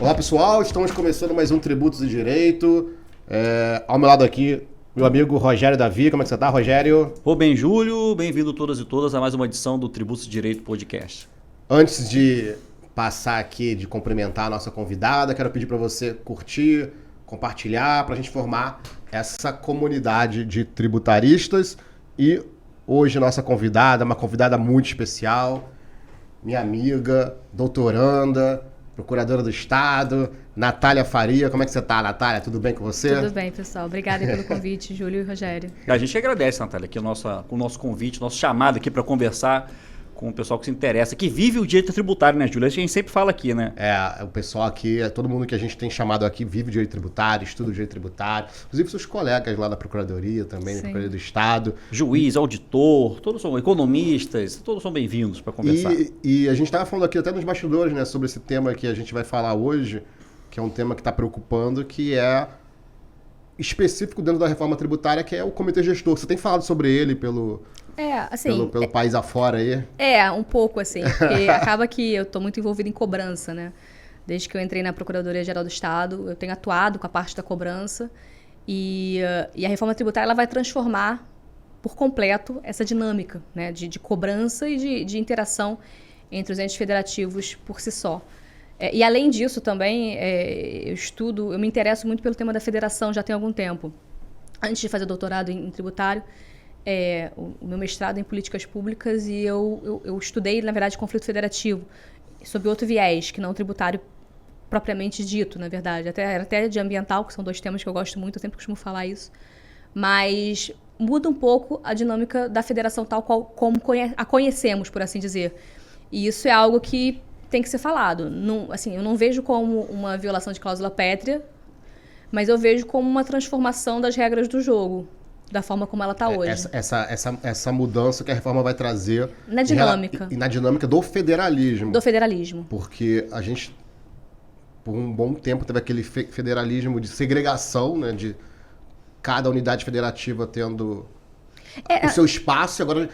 Olá pessoal, estamos começando mais um Tributos e Direito. Ao meu lado aqui, meu amigo Rogério Davi. Como é que você tá, Rogério? Bem, Júlio, bem-vindo todas e todas a mais uma edição do Tributos e Direito Podcast. Antes de passar aqui, de cumprimentar a nossa convidada, quero pedir para você curtir, compartilhar, para a gente formar essa comunidade de tributaristas. E hoje nossa convidada, uma convidada muito especial, minha amiga, doutoranda, procuradora do Estado, Natália Faria. Como é que você tá, Natália? Tudo bem com você? Tudo bem, pessoal. Obrigada pelo convite, Júlio e Rogério. A gente agradece, Natália, aqui o nosso convite, nosso chamado aqui para conversar com o pessoal que se interessa, que vive o direito tributário, né, Júlio? A gente sempre fala aqui, né? O pessoal aqui, todo mundo que a gente tem chamado aqui vive direito tributário, estuda o direito tributário, inclusive seus colegas lá da Procuradoria também, da Procuradoria do Estado. Juiz, auditor, todos são economistas, todos são bem-vindos para conversar. E a gente estava falando aqui até nos bastidores, né, sobre esse tema que a gente vai falar hoje, que é um tema que está preocupando, que é específico dentro da reforma tributária, que é o comitê gestor. Você tem falado sobre ele pelo país afora aí? Um pouco assim, porque acaba que eu estou muito envolvida em cobrança, né? Desde que eu entrei na Procuradoria-Geral do Estado, eu tenho atuado com a parte da cobrança e a reforma tributária ela vai transformar por completo essa dinâmica, né, de cobrança e de interação entre os entes federativos por si só. E além disso também, eu me interesso muito pelo tema da federação já tem algum tempo. Antes de fazer doutorado em tributário, o meu mestrado em políticas públicas e eu estudei, na verdade, conflito federativo, sob outro viés, que não tributário propriamente dito, na verdade. Era até de ambiental, que são dois temas que eu gosto muito, eu sempre costumo falar isso. Mas muda um pouco a dinâmica da federação tal qual como a conhecemos, por assim dizer. E isso é algo que tem que ser falado. Não, assim, eu não vejo como uma violação de cláusula pétrea, mas eu vejo como uma transformação das regras do jogo, da forma como ela está hoje. Essa mudança que a reforma vai trazer... Na dinâmica. E na dinâmica do federalismo. Do federalismo. Porque a gente, por um bom tempo, teve aquele federalismo de segregação, né? De cada unidade federativa tendo o seu espaço. E agora,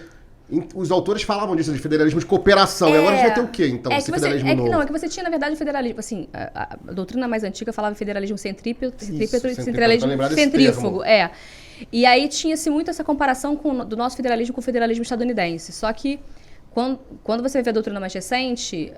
os autores falavam disso, de federalismo de cooperação. E agora a gente vai ter o quê, então? Esse federalismo novo? Não, é que você tinha, na verdade, o federalismo... Assim, a doutrina mais antiga falava federalismo centrípeto e centralismo centrífugo. E aí tinha-se muito essa comparação do nosso federalismo com o federalismo estadunidense. Só que, quando você vê a doutrina mais recente,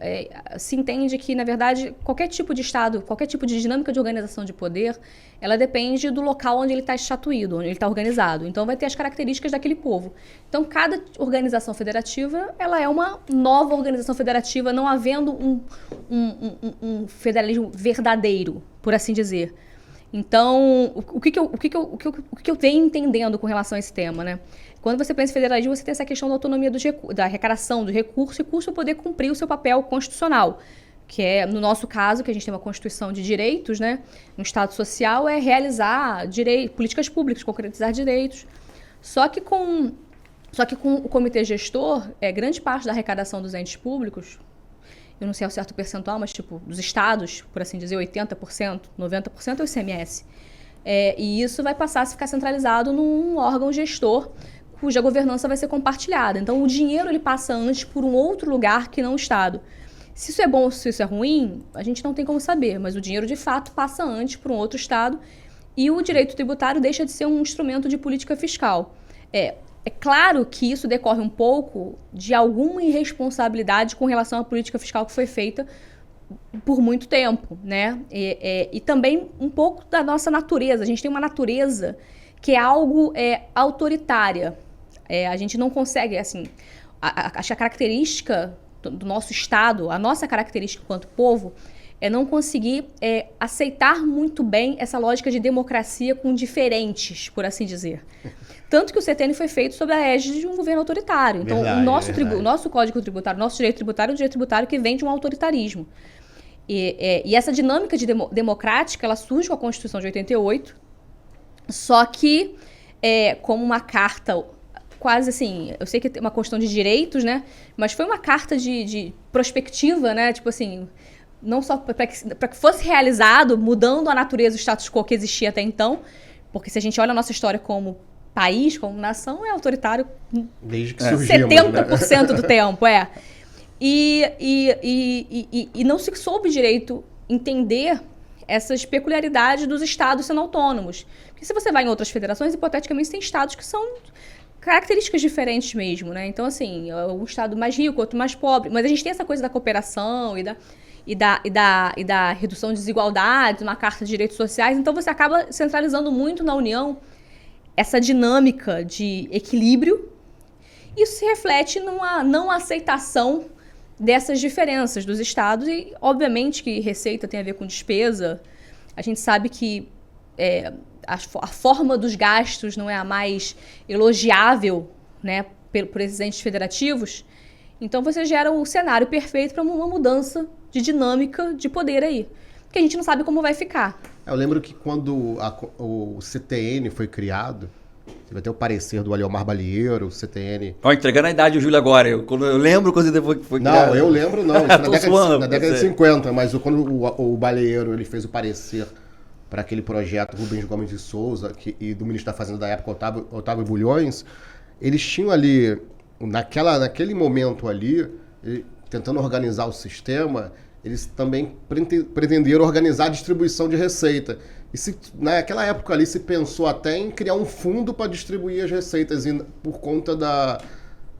se entende que, na verdade, qualquer tipo de Estado, qualquer tipo de dinâmica de organização de poder, ela depende do local onde ele está estatuído, onde ele está organizado. Então, vai ter as características daquele povo. Então, cada organização federativa, ela é uma nova organização federativa, não havendo um federalismo verdadeiro, por assim dizer. Então, o que eu venho entendendo com relação a esse tema, né? Quando você pensa em federalismo, você tem essa questão da autonomia da arrecadação do recurso para poder cumprir o seu papel constitucional, que é, no nosso caso, que a gente tem uma Constituição de direitos, né? Um Estado social é realizar políticas públicas, concretizar direitos. Só que com o comitê gestor, grande parte da arrecadação dos entes públicos, eu não sei ao certo percentual, mas tipo, dos estados, por assim dizer, 80%, 90% é o ICMS. E isso vai passar a ficar centralizado num órgão gestor, cuja governança vai ser compartilhada. Então, o dinheiro ele passa antes por um outro lugar que não o Estado. Se isso é bom ou se isso é ruim, a gente não tem como saber, mas o dinheiro, de fato, passa antes por um outro Estado e o direito tributário deixa de ser um instrumento de política fiscal. É claro que isso decorre um pouco de alguma irresponsabilidade com relação à política fiscal que foi feita por muito tempo, né? E também um pouco da nossa natureza. A gente tem uma natureza que é algo autoritária. A gente não consegue, assim... Acho que a característica do nosso Estado, a nossa característica enquanto povo, é não conseguir aceitar muito bem essa lógica de democracia com diferentes, por assim dizer. Tanto que o CTN foi feito sob a égide de um governo autoritário. Então, o nosso Código Tributário, o nosso direito tributário é um direito tributário que vem de um autoritarismo. E essa dinâmica democrática, ela surge com a Constituição de 88, só que como uma carta quase assim, eu sei que é uma questão de direitos, né? Mas foi uma carta de prospectiva, né? Tipo assim, não só para que fosse realizado, mudando a natureza do status quo que existia até então, porque se a gente olha a nossa história como país, como nação, é autoritário desde que surgimos, 70% do tempo, E não se soube direito entender essas peculiaridades dos estados sendo autônomos. Porque se você vai em outras federações, hipoteticamente, tem estados que são características diferentes mesmo, né? Então, assim, um estado mais rico, outro mais pobre. Mas a gente tem essa coisa da cooperação e da redução de desigualdades, uma carta de direitos sociais. Então, você acaba centralizando muito na União essa dinâmica de equilíbrio. Isso se reflete numa não aceitação dessas diferenças dos estados. E, obviamente, que receita tem a ver com despesa. A gente sabe que a forma dos gastos não é a mais elogiável, né, por esses entes federativos. Então, você gera o cenário perfeito para uma mudança de dinâmica de poder aí. Que a gente não sabe como vai ficar. Eu lembro que quando o CTN foi criado, teve até o parecer do Aliomar Balieiro, o CTN... Ó, entregando a idade o Júlio agora. Eu lembro quando depois foi criado. Não, eu lembro não. Isso na década de 50, mas quando o Balieiro ele fez o parecer para aquele projeto Rubens Gomes de Souza e do ministro da Fazenda da época, Otávio Bulhões, eles tinham ali, naquele momento ali, tentando organizar o sistema, eles também pretenderam organizar a distribuição de receita. E naquela época ali se pensou até em criar um fundo para distribuir as receitas por conta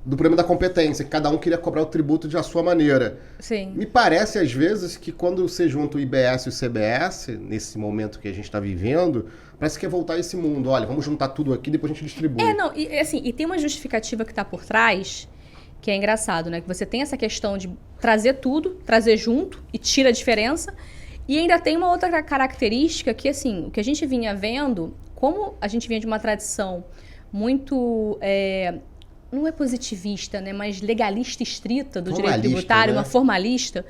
do problema da competência, que cada um queria cobrar o tributo de a sua maneira. Sim. Me parece, às vezes, que quando você junta o IBS e o CBS, nesse momento que a gente está vivendo, parece que é voltar a esse mundo. Olha, vamos juntar tudo aqui e depois a gente distribui. E tem uma justificativa que está por trás, que é engraçado, né? Que você tem essa questão de trazer tudo, trazer junto e tira a diferença. E ainda tem uma outra característica que, assim, o que a gente vinha vendo, como a gente vinha de uma tradição muito... não é positivista, né, mas legalista estrita do direito tributário, né? Uma formalista,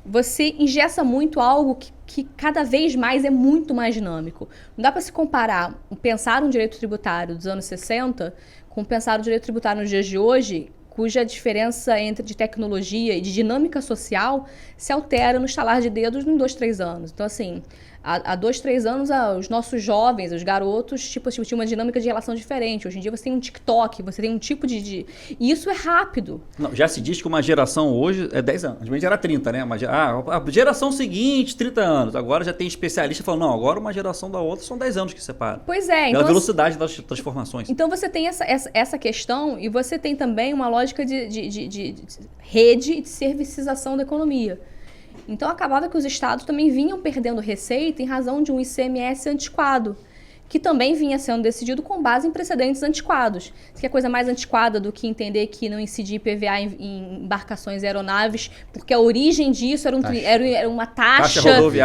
você engessa muito algo que cada vez mais é muito mais dinâmico. Não dá para se comparar pensar um direito tributário dos anos 60 com pensar o direito tributário nos dias de hoje, cuja diferença de tecnologia e de dinâmica social se altera no estalar de dedos em 2, 3 anos. Então, assim, há 2, 3 anos, os nossos jovens, os garotos, tinham uma dinâmica de relação diferente. Hoje em dia você tem um TikTok, você tem um tipo de... E isso é rápido. Não, já se diz que uma geração hoje é 10 anos. Antigamente era 30, né? A geração seguinte, 30 anos. Agora já tem especialista falando, não, agora uma geração da outra são 10 anos que separa. Pois é. Pela velocidade das transformações. Então você tem essa questão e você tem também uma lógica de rede e de servicização da economia. Então, acabava que os estados também vinham perdendo receita em razão de um ICMS antiquado, que também vinha sendo decidido com base em precedentes antiquados. Isso que é coisa mais antiquada do que entender que não incidia IPVA em embarcações e aeronaves, porque a origem disso era uma taxa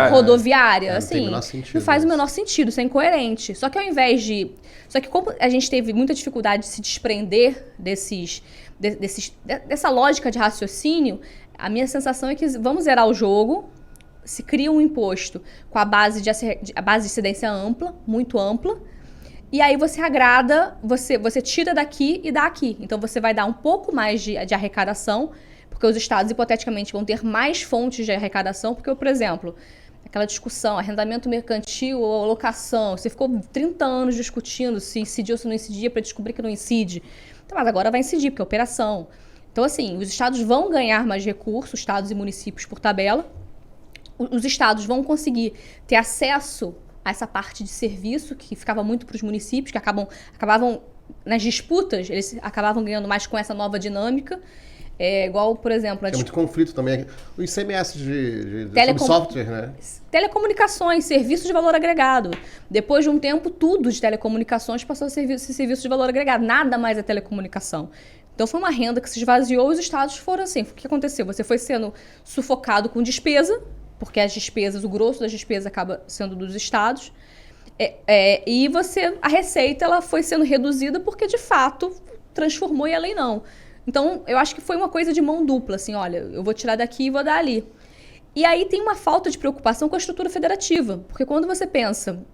rodoviária. Assim, não faz o menor sentido, isso é incoerente. Só que ao invés de... Só que como a gente teve muita dificuldade de se desprender dessa lógica de raciocínio, a minha sensação é que vamos zerar o jogo, se cria um imposto com a base de incidência ampla, muito ampla, e aí você agrada, você tira daqui e dá aqui. Então você vai dar um pouco mais de arrecadação, porque os estados hipoteticamente vão ter mais fontes de arrecadação, porque, por exemplo, aquela discussão, arrendamento mercantil ou locação, você ficou 30 anos discutindo se incidia ou se não incidia para descobrir que não incide. Então, mas agora vai incidir, porque é operação. Então, assim, os estados vão ganhar mais recursos, estados e municípios por tabela. Os estados vão conseguir ter acesso a essa parte de serviço que ficava muito para os municípios, que acabavam nas disputas, eles acabavam ganhando mais com essa nova dinâmica. Igual, por exemplo... Tem muito conflito também. O ICMS de software, né? Telecomunicações, serviços de valor agregado. Depois de um tempo, tudo de telecomunicações passou a ser serviço de valor agregado. Nada mais é telecomunicação. Então, foi uma renda que se esvaziou e os estados foram assim. O que aconteceu? Você foi sendo sufocado com despesa, porque o grosso das despesas acaba sendo dos estados. E a receita ela foi sendo reduzida porque, de fato, transformou e a lei não. Então, eu acho que foi uma coisa de mão dupla, assim, olha, eu vou tirar daqui e vou dar ali. E aí tem uma falta de preocupação com a estrutura federativa, porque quando você pensa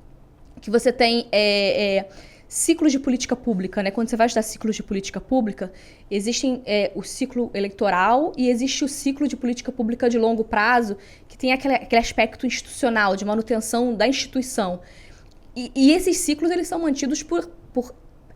que você tem ciclos de política pública, né? Quando você vai estudar ciclos de política pública, existem o ciclo eleitoral e existe o ciclo de política pública de longo prazo, que tem aquele aspecto institucional, de manutenção da instituição. E esses ciclos, eles são mantidos por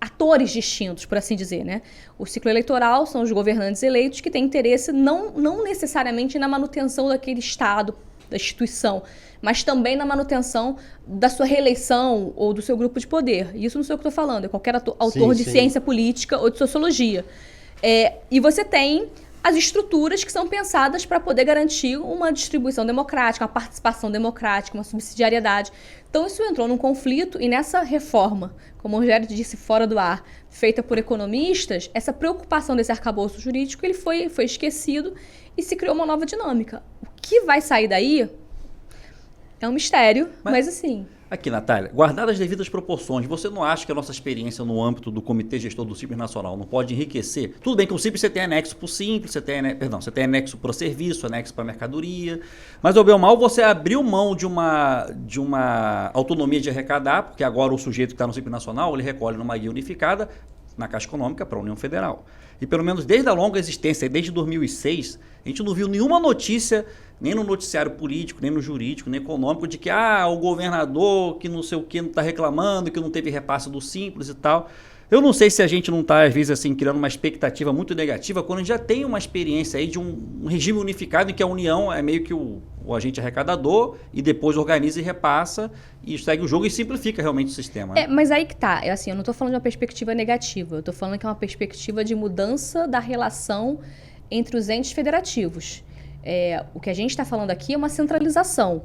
atores distintos, por assim dizer, né? O ciclo eleitoral são os governantes eleitos que têm interesse não necessariamente na manutenção daquele Estado da instituição, mas também na manutenção da sua reeleição ou do seu grupo de poder. E isso não sei o que eu estou falando, é qualquer autor de ciência política ou de sociologia. E você tem as estruturas que são pensadas para poder garantir uma distribuição democrática, uma participação democrática, uma subsidiariedade. Então isso entrou num conflito e nessa reforma, como o Rogério disse fora do ar, feita por economistas, essa preocupação desse arcabouço jurídico ele foi esquecido e se criou uma nova dinâmica. O que vai sair daí é um mistério, mas assim... Aqui, Natália, guardadas as devidas proporções, você não acha que a nossa experiência no âmbito do Comitê Gestor do Simples Nacional não pode enriquecer? Tudo bem que o Simples você tem anexo para o Simples, você tem anexo para o serviço, anexo para a mercadoria, mas ao bem ou mal você abriu mão de uma autonomia de arrecadar, porque agora o sujeito que está no Simples Nacional, ele recolhe numa guia unificada na Caixa Econômica para a União Federal. E pelo menos desde a longa existência, desde 2006, a gente não viu nenhuma notícia, nem no noticiário político, nem no jurídico, nem econômico, de que o governador que não sei o que não está reclamando, que não teve repasse do Simples e tal. Eu não sei se a gente não está, às vezes, assim, criando uma expectativa muito negativa, quando a gente já tem uma experiência aí de um regime unificado em que a União é meio que o agente arrecadador e depois organiza e repassa e segue o jogo e simplifica realmente o sistema. Né? Mas aí que tá. Assim, eu não estou falando de uma perspectiva negativa, eu estou falando que é uma perspectiva de mudança da relação entre os entes federativos. O que a gente está falando aqui é uma centralização.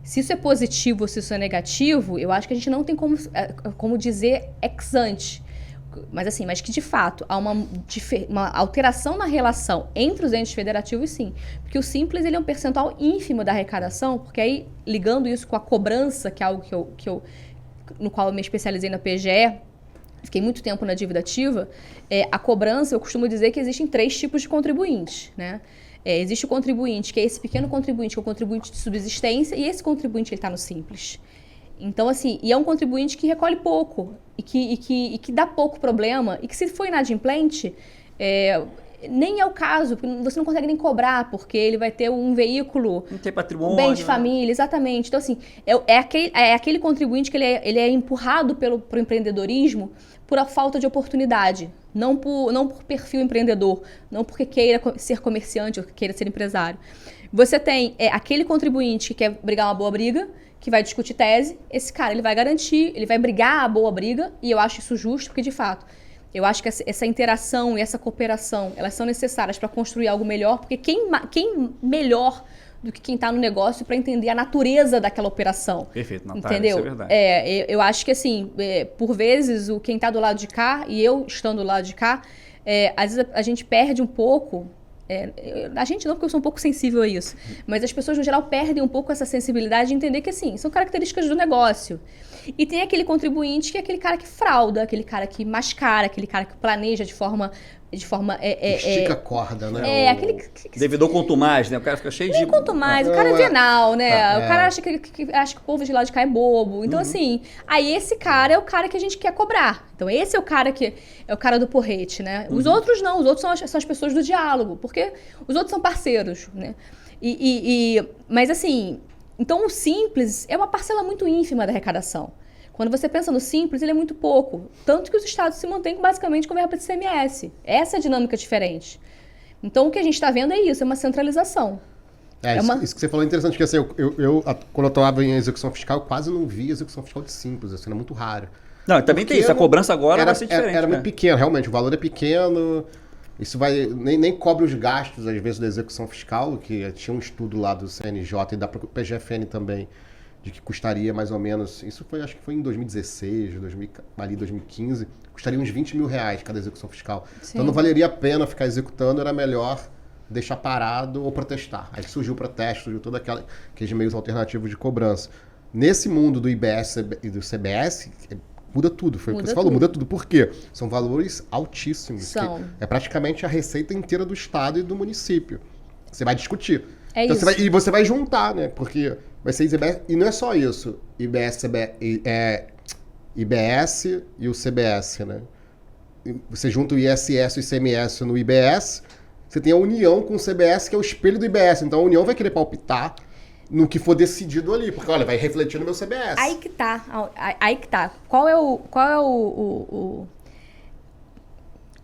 Se isso é positivo ou se isso é negativo, eu acho que a gente não tem como dizer ex ante. Mas que de fato há uma alteração na relação entre os entes federativos, sim. Porque o Simples ele é um percentual ínfimo da arrecadação, porque aí, ligando isso com a cobrança, que é algo no qual eu me especializei na PGE, fiquei muito tempo na dívida ativa, a cobrança, eu costumo dizer que existem 3 tipos de contribuintes, né? Existe o contribuinte, que é esse pequeno contribuinte, que é o contribuinte de subsistência, e esse contribuinte ele está no Simples. Então, assim, e é um contribuinte que recolhe pouco e que dá pouco problema e que se for inadimplente, nem é o caso, você não consegue nem cobrar, porque ele vai ter um veículo... Não tem patrimônio. Bem de família, exatamente. Então, assim, é aquele contribuinte que ele é empurrado pelo empreendedorismo por a falta de oportunidade, não por perfil empreendedor, não porque queira ser comerciante ou queira ser empresário. Você tem aquele contribuinte que quer brigar uma boa briga, que vai discutir tese, esse cara ele vai garantir, ele vai brigar a boa briga, e eu acho isso justo, porque de fato, eu acho que essa interação e essa cooperação, elas são necessárias para construir algo melhor, porque quem melhor do que quem está no negócio para entender a natureza daquela operação. Perfeito, Natália, entendeu? Isso é verdade. Eu acho que assim, por vezes, quem está do lado de cá, e eu estando do lado de cá, às vezes a gente perde um pouco... a gente não, porque eu sou um pouco sensível a isso. Mas as pessoas, no geral, perdem um pouco essa sensibilidade de entender que, assim, são características do negócio. E tem aquele contribuinte que é aquele cara que frauda, aquele cara que mascara, aquele cara que planeja de forma estica a corda, né? Aquele devedor contumaz, né? O cara fica cheio de... contumaz, o cara é venal, né? O cara acha que o povo de lá de cá é bobo. Então, assim, aí esse cara é o cara que a gente quer cobrar. Então, esse é o cara que é o cara do porrete, né? Os outros não, os outros são as pessoas do diálogo, porque os outros são parceiros, né? Mas, assim, então o Simples é uma parcela muito ínfima da arrecadação. Quando você pensa no Simples, ele é muito pouco. Tanto que os estados se mantêm basicamente com verba de ICMS. Essa é a dinâmica diferente. Então, o que a gente está vendo é isso, é uma centralização. Isso que você falou é interessante, porque assim, quando eu atuava em execução fiscal, eu quase não via execução fiscal de Simples, assim, era muito raro. Não, também tem isso, a cobrança agora vai ser diferente. Era muito pequeno, realmente, o valor é pequeno, isso nem cobre os gastos, às vezes, da execução fiscal, que tinha um estudo lá do CNJ e da PGFN também, de que custaria mais ou menos, acho que foi em 2016, 2015, custaria uns 20 mil reais cada execução fiscal. Sim. Então não valeria a pena ficar executando, era melhor deixar parado ou protestar. Aí surgiu o protesto, surgiu todos aqueles meios alternativos de cobrança. Nesse mundo do IBS e do CBS, muda tudo, foi o que você falou, muda tudo. Por quê? São valores altíssimos. É praticamente a receita inteira do estado e do município. Você vai discutir. Então você vai juntar, né? Porque vai ser IBS, e não é só isso. IBS e o CBS, né? Você junta o ISS e o ICMS no IBS, você tem a união com o CBS, que é o espelho do IBS. Então a União vai querer palpitar no que for decidido ali, porque olha, vai refletir no meu CBS. Aí que tá. Qual é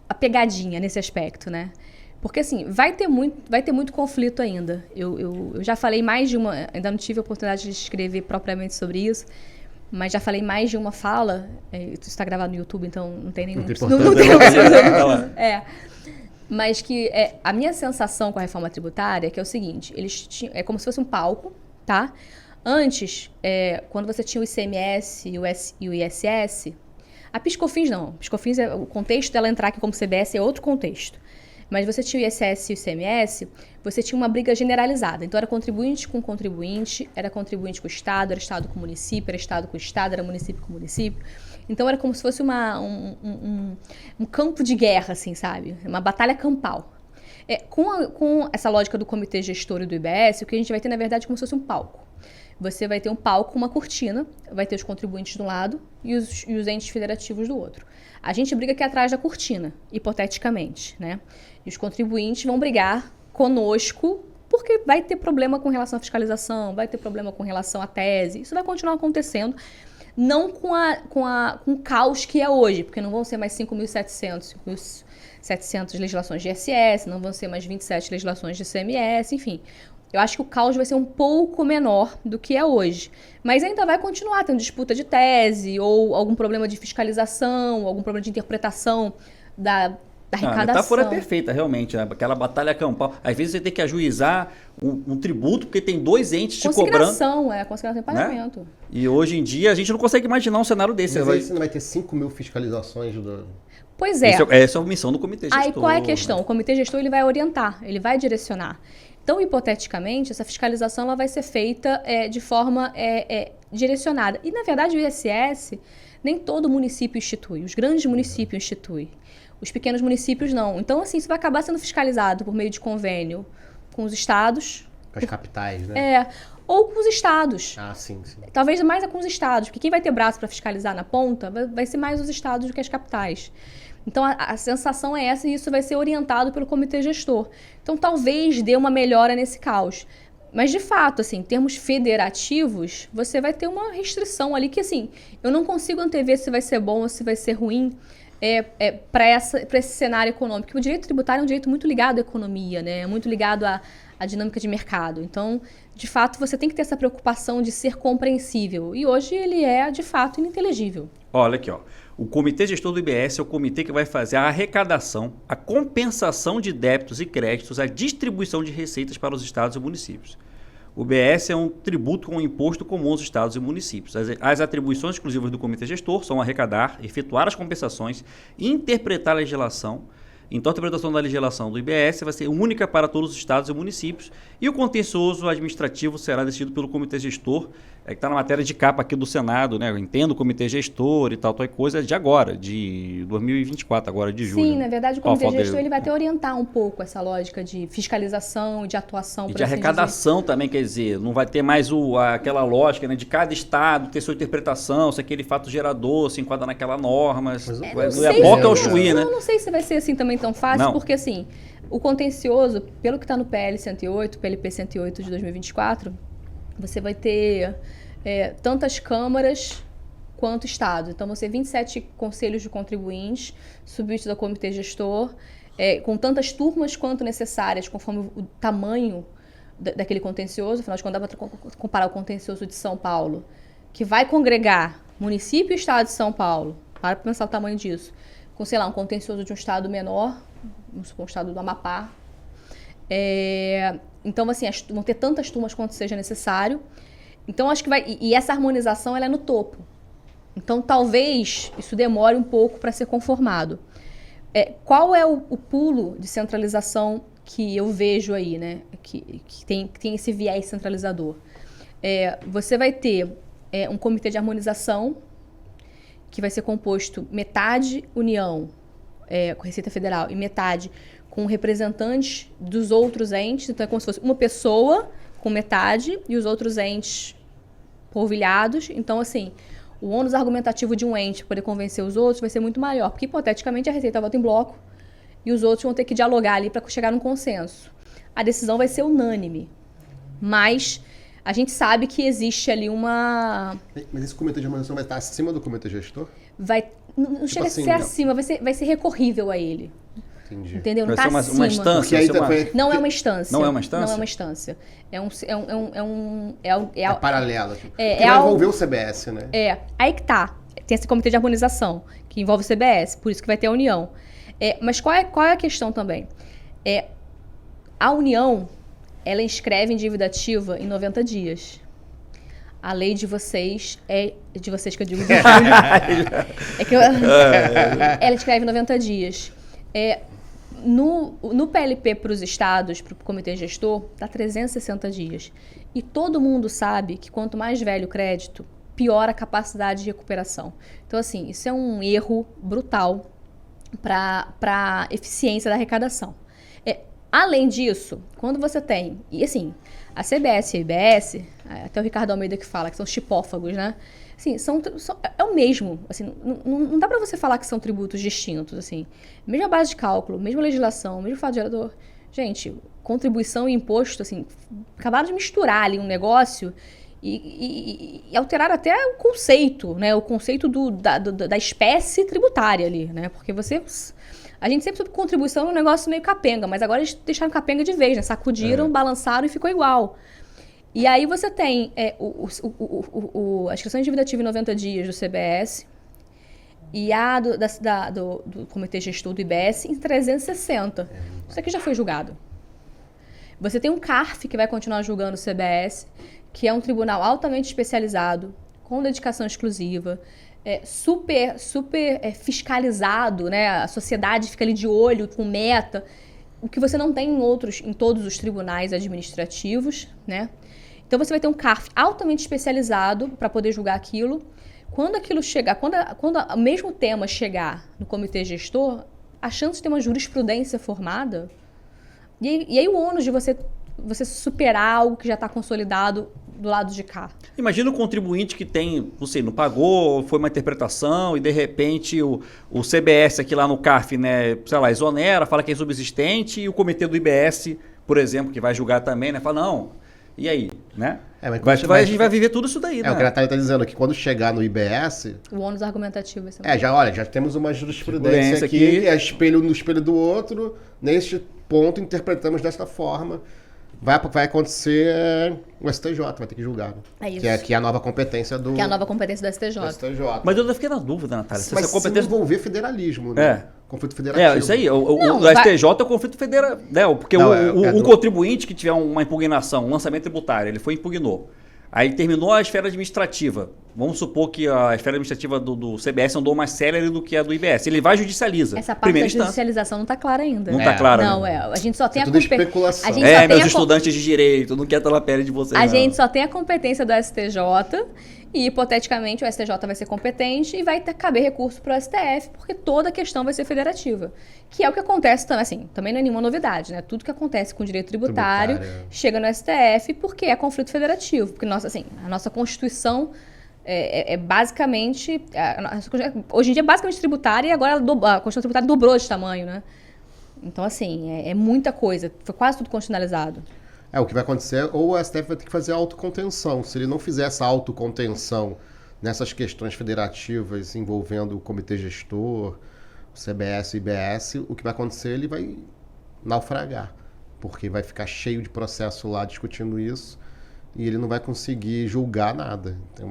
a pegadinha nesse aspecto, né? Porque, assim, vai ter muito conflito ainda. Eu já falei mais de uma... Ainda não tive a oportunidade de escrever propriamente sobre isso, mas já falei mais de uma fala. Isso está gravado no YouTube, então não tem nenhum... Não tem Mas que a minha sensação com a reforma tributária é que é o seguinte, é como se fosse um palco, tá? Antes, quando você tinha o ICMS e o ISS, a PIS/COFINS não. PIS/COFINS, o contexto dela entrar aqui como CBS é outro contexto. Mas você tinha o ISS e o ICMS, você tinha uma briga generalizada. Então, era contribuinte com contribuinte, era contribuinte com o Estado, era Estado com município, era Estado com Estado, era município com município. Então, era como se fosse um campo de guerra, assim, sabe? Uma batalha campal. Com essa lógica do comitê gestor e do IBS, o que a gente vai ter, na verdade, é como se fosse um palco. Você vai ter um palco, uma cortina, vai ter os contribuintes de um lado e os entes federativos do outro. A gente briga aqui atrás da cortina, hipoteticamente, né? E os contribuintes vão brigar conosco porque vai ter problema com relação à fiscalização, vai ter problema com relação à tese. Isso vai continuar acontecendo, não com o caos que é hoje, porque não vão ser mais 5.700 legislações de ISS, não vão ser mais 27 legislações de ICMS, enfim. Eu acho que o caos vai ser um pouco menor do que é hoje. Mas ainda vai continuar tendo disputa de tese, ou algum problema de fiscalização, algum problema de interpretação da arrecadação. A metáfora é perfeita, realmente. Aquela batalha campal. Às vezes você tem que ajuizar um tributo, porque tem dois entes te cobrando. Consignação e pagamento. Né? E hoje em dia a gente não consegue imaginar um cenário desse. Mas aí você não vai ter 5.000 fiscalizações do... Pois é. Essa é a missão do comitê gestor. Aí qual é a questão? Né? O comitê gestor ele vai orientar, ele vai direcionar. Então, hipoteticamente, essa fiscalização ela vai ser feita de forma direcionada. E, na verdade, o ISS, nem todo município institui. Os grandes municípios instituem. Os pequenos municípios não. Então, assim, isso vai acabar sendo fiscalizado por meio de convênio com os estados. Com as capitais, né? Ou com os estados. Ah, sim. Talvez mais com os estados, porque quem vai ter braço para fiscalizar na ponta vai ser mais os estados do que as capitais. Então, a sensação é essa e isso vai ser orientado pelo comitê gestor. Então, talvez dê uma melhora nesse caos. Mas, de fato, assim, em termos federativos, você vai ter uma restrição ali que, assim, eu não consigo antever se vai ser bom ou se vai ser ruim para esse cenário econômico. Porque o direito tributário é um direito muito ligado à economia, né? Muito ligado à dinâmica de mercado. Então, de fato, você tem que ter essa preocupação de ser compreensível. E hoje ele é, de fato, ininteligível. Olha aqui, ó. O Comitê Gestor do IBS é o comitê que vai fazer a arrecadação, a compensação de débitos e créditos, a distribuição de receitas para os estados e municípios. O IBS é um tributo com imposto comum aos estados e municípios. As atribuições exclusivas do Comitê Gestor são arrecadar, efetuar as compensações, interpretar a legislação. Então, a interpretação da legislação do IBS vai ser única para todos os estados e municípios e o contencioso administrativo será decidido pelo Comitê Gestor, que está na matéria de capa aqui do Senado, né? Eu entendo o Comitê Gestor e tal coisa de agora, de 2024, agora de julho. Sim, na verdade o Comitê Gestor ele vai até orientar um pouco essa lógica de fiscalização e de atuação. E de arrecadação também, quer dizer, não vai ter mais aquela lógica, né, de cada estado ter sua interpretação, se aquele fato gerador se enquadra naquela norma, não é boca ou chuí, né? Eu não sei se vai ser assim também tão fácil, porque assim, o contencioso, pelo que está no PL 108, PLP 108 de 2024, você vai ter tantas câmaras quanto estados. Então, você 27 conselhos de contribuintes submetidos ao comitê gestor, com tantas turmas quanto necessárias, conforme o tamanho daquele contencioso. Afinal de contas, dá para comparar o contencioso de São Paulo, que vai congregar município e estado de São Paulo, para pensar o tamanho disso, com, sei lá, um contencioso de um estado menor, vamos supor, um estado do Amapá. Então, assim, vão ter tantas turmas quanto seja necessário. Então, acho que e essa harmonização ela é no topo. Então, talvez isso demore um pouco para ser conformado. Qual é o pulo de centralização que eu vejo aí, né? Que tem esse viés centralizador? Você vai ter um comitê de harmonização que vai ser composto metade União, com Receita Federal, e metade com representantes dos outros entes. Então, é como se fosse uma pessoa com metade e os outros entes polvilhados. Então, assim, o ônus argumentativo de um ente para poder convencer os outros vai ser muito maior, porque, hipoteticamente, a Receita vota em bloco e os outros vão ter que dialogar ali para chegar num consenso. A decisão vai ser unânime, mas a gente sabe que existe ali uma... Mas esse comitê de harmonização vai estar acima do comitê gestor? Não chega a ser acima, vai ser recorrível a ele. Entendi. Entendeu? Não vai tá ser uma instância. Porque aí Não é uma instância. Não é uma instância? Não é uma instância. É paralelo. Porque vai vai envolver o CBS, né? Aí que tá. Tem esse comitê de harmonização, que envolve o CBS, por isso que vai ter a União. Mas qual é a questão também? A União, ela inscreve em dívida ativa em 90 dias. A lei de vocês de vocês que eu digo do Júlio. Ela escreve em 90 dias. No PLP para os estados, para o comitê gestor, dá 360 dias. E todo mundo sabe que quanto mais velho o crédito, pior a capacidade de recuperação. Então, assim, isso é um erro brutal para a eficiência da arrecadação. Além disso, quando você tem... E assim, a CBS e a IBS, até o Ricardo Almeida que fala, que são chipófagos, né? Assim, é o mesmo. Assim, não dá para você falar que são tributos distintos. Assim. Mesma base de cálculo, mesma legislação, mesmo fato gerador. Gente, contribuição e imposto, assim, acabaram de misturar ali um negócio e alteraram até o conceito, né? O conceito da espécie tributária ali, né? Porque a gente sempre soube contribuição num negócio meio capenga, mas agora eles deixaram capenga de vez, né? Sacudiram, balançaram e ficou igual. E aí você tem a inscrição de dívida ativa em 90 dias do CBS e a do Comitê Gestor do IBS em 360. Isso aqui já foi julgado. Você tem um CARF que vai continuar julgando o CBS, que é um tribunal altamente especializado, com dedicação exclusiva, super fiscalizado, né? A sociedade fica ali de olho, com meta, o que você não tem em todos os tribunais administrativos, né? Então você vai ter um CARF altamente especializado para poder julgar aquilo. Quando aquilo chegar, quando o mesmo tema chegar no comitê gestor, a chance de ter uma jurisprudência formada, e aí o ônus de você superar algo que já está consolidado do lado de cá. Imagina o contribuinte que tem, não sei, não pagou, foi uma interpretação e de repente o CBS aqui lá no CARF, né, sei lá, exonera, fala que é subsistente e o comitê do IBS, por exemplo, que vai julgar também, né, fala não, e aí, né? A gente vai viver tudo isso daí, né? O que a Natália está dizendo aqui, quando chegar no IBS... O ônus argumentativo. Já temos uma jurisprudência aqui, que é espelho no espelho do outro, neste ponto interpretamos desta forma. Vai acontecer o STJ, vai ter que julgar. Né? Isso. Que é a nova competência do... Que é a nova competência do STJ. Mas eu fiquei na dúvida, Natália. Mas se envolver federalismo, né? Conflito federativo. Isso aí. O STJ é o conflito federal. Né? Porque o contribuinte que tiver uma impugnação, um lançamento tributário, ele impugnou. Aí terminou a esfera administrativa. Vamos supor que a esfera administrativa do CBS andou mais célere do que a do IBS. Ele vai e judicializa. Essa parte da judicialização não está clara ainda. Não está clara. Não, a gente só tem tudo especulação. Meus estudantes de direito, não quero estar na pele de vocês. A gente só tem a competência do STJ e, hipoteticamente, o STJ vai ser competente e vai caber recurso para o STF, porque toda a questão vai ser federativa. Que é o que acontece também, assim, também não é nenhuma novidade, né? Tudo que acontece com o direito tributário chega no STF porque é conflito federativo. Porque a nossa Constituição basicamente... hoje em dia é basicamente tributária e agora a Constituição tributária dobrou de tamanho, né? Então, assim, é muita coisa. Foi quase tudo constitucionalizado. O que vai acontecer, ou o STF vai ter que fazer autocontenção. Se ele não fizer essa autocontenção nessas questões federativas envolvendo o comitê gestor, o CBS e o IBS, o que vai acontecer, ele vai naufragar. Porque vai ficar cheio de processo lá discutindo isso e ele não vai conseguir julgar nada. Então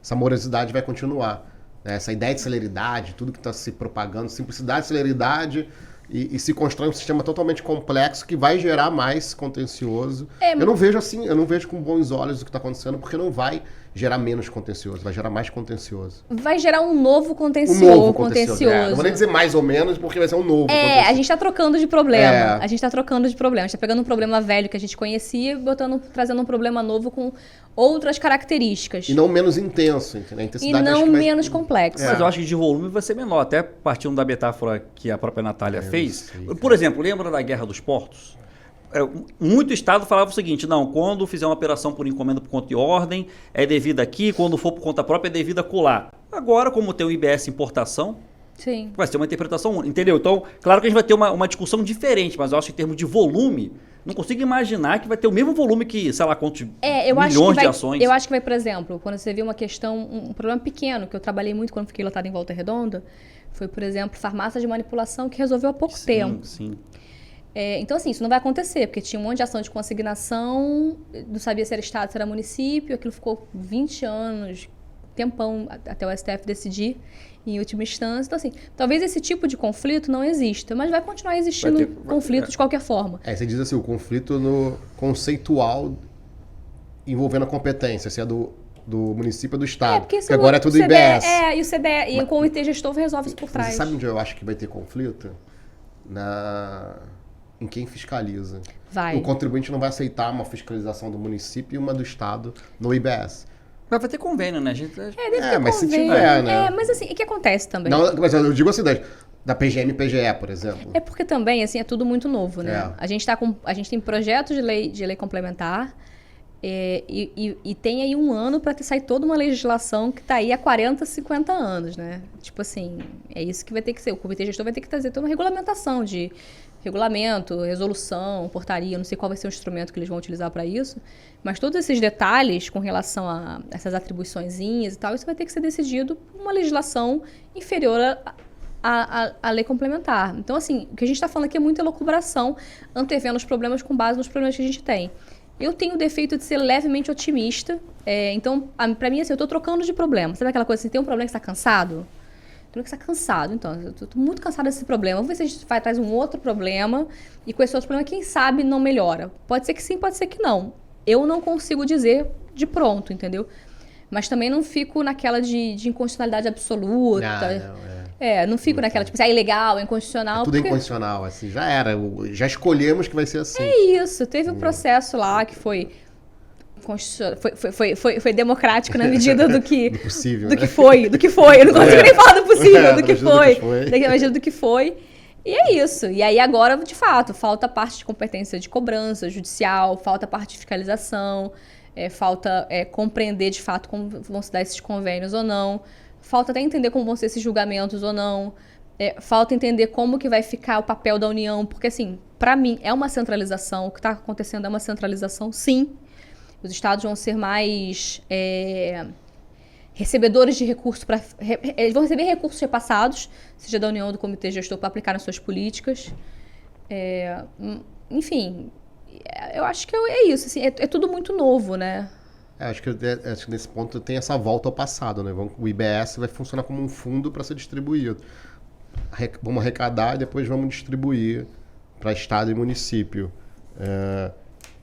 essa morosidade vai continuar. Essa ideia de celeridade, tudo que está se propagando, simplicidade, celeridade... E se constrói um sistema totalmente complexo que vai gerar mais contencioso. Eu não vejo com bons olhos o que está acontecendo, porque não vai gerar menos contencioso, vai gerar mais contencioso. Vai gerar um novo contencioso. Não vou nem dizer mais ou menos, porque vai ser um novo contencioso. A gente está trocando de problema. A gente está pegando um problema velho que a gente conhecia e trazendo um problema novo com outras características. E não menos intenso, entendeu? A intensidade menos complexo. Mas eu acho que de volume vai ser menor, até partindo da metáfora que a própria Natália fez. Por exemplo, lembra da Guerra dos Portos? Muito estado falava o seguinte, não, quando fizer uma operação por encomenda por conta e ordem, é devida aqui, quando for por conta própria, é devida acolá. Agora, como tem o IBS importação, sim, vai ser uma interpretação única, entendeu? Então, claro que a gente vai ter uma discussão diferente, mas eu acho que em termos de volume, não consigo imaginar que vai ter o mesmo volume que, sei lá, quantos milhões de ações. Eu acho que vai, por exemplo, quando você vê uma questão, um problema pequeno, que eu trabalhei muito quando fiquei lotada em Volta Redonda, Foi, por exemplo, farmácia de manipulação que resolveu há pouco tempo. Sim. Então, assim, isso não vai acontecer, porque tinha um monte de ação de consignação, não sabia se era estado, se era município, aquilo ficou 20 anos, tempão, até o STF decidir em última instância. Então, assim, talvez esse tipo de conflito não exista, mas vai continuar existindo conflito de qualquer forma. Você diz assim, o conflito no conceitual envolvendo a competência, se é do município ou do estado. Porque agora é tudo IBS. E o CDE, e o comitê gestor resolve isso por trás. Você sabe onde eu acho que vai ter conflito? Em quem fiscaliza. Vai. O contribuinte não vai aceitar uma fiscalização do município e uma do estado no IBS. Mas vai ter convênio, né? Deve ter mas se convênio. tiver, né? Mas assim, o que acontece também? Não, mas eu digo assim, da PGM e PGE, por exemplo. É porque também, assim, é tudo muito novo, né? A gente tem projetos de lei complementar e tem aí um ano para sair toda uma legislação que está aí há 40, 50 anos, né? Tipo assim, é isso que vai ter que ser. O comitê gestor vai ter que trazer toda uma regulamentação de regulamento, resolução, portaria, não sei qual vai ser o instrumento que eles vão utilizar para isso, mas todos esses detalhes com relação a essas atribuiçõezinhas e tal, isso vai ter que ser decidido por uma legislação inferior à lei complementar. Então, assim, o que a gente está falando aqui é muita elucubração, antevendo os problemas com base nos problemas que a gente tem. Eu tenho o defeito de ser levemente otimista, então, para mim, assim, eu estou trocando de problema. Sabe aquela coisa assim, tem um problema que você está cansado? Que você está cansado, então, eu estou muito cansada desse problema. Vamos ver se a gente traz um outro problema e com esse outro problema, quem sabe, não melhora. Pode ser que sim, pode ser que não. Eu não consigo dizer de pronto, entendeu? Mas também não fico naquela de inconstitucionalidade absoluta. Não fico naquela, tipo, é ilegal, é inconstitucional. Tudo é inconstitucional, assim, já era. Já escolhemos que vai ser assim. É isso, teve um processo lá que foi democrático na medida do que... do possível, do que foi. Eu não consigo nem falar do possível, do que foi. Na medida do que foi. E é isso. E aí agora, de fato, falta a parte de competência de cobrança judicial, falta a parte de fiscalização, falta compreender, de fato, como vão se dar esses convênios ou não. Falta até entender como vão ser esses julgamentos ou não. Falta entender como que vai ficar o papel da União. Porque, assim, para mim, é uma centralização. O que está acontecendo é uma centralização, sim. Os estados vão ser mais recebedores de recursos. Eles vão receber recursos repassados, seja da União ou do Comitê Gestor, para aplicar nas suas políticas. Enfim, eu acho que é isso. Assim, é tudo muito novo, né? Acho que nesse ponto tem essa volta ao passado, né? O IBS vai funcionar como um fundo para ser distribuído. Vamos arrecadar e depois vamos distribuir para estado e município.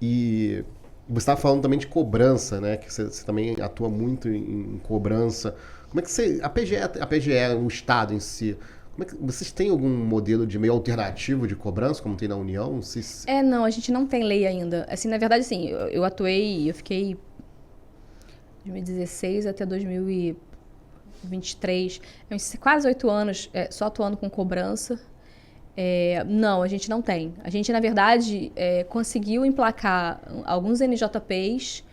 E você estava falando também de cobrança, né? Que você também atua muito em cobrança. Como é que a PGE, o Estado em si, vocês têm algum modelo de meio alternativo de cobrança, como tem na União? Não, a gente não tem lei ainda. Assim, na verdade, assim, eu fiquei de 2016 até 2023, quase 8 anos só atuando com cobrança. Não, a gente não tem. A gente, na verdade, conseguiu emplacar alguns NJPs,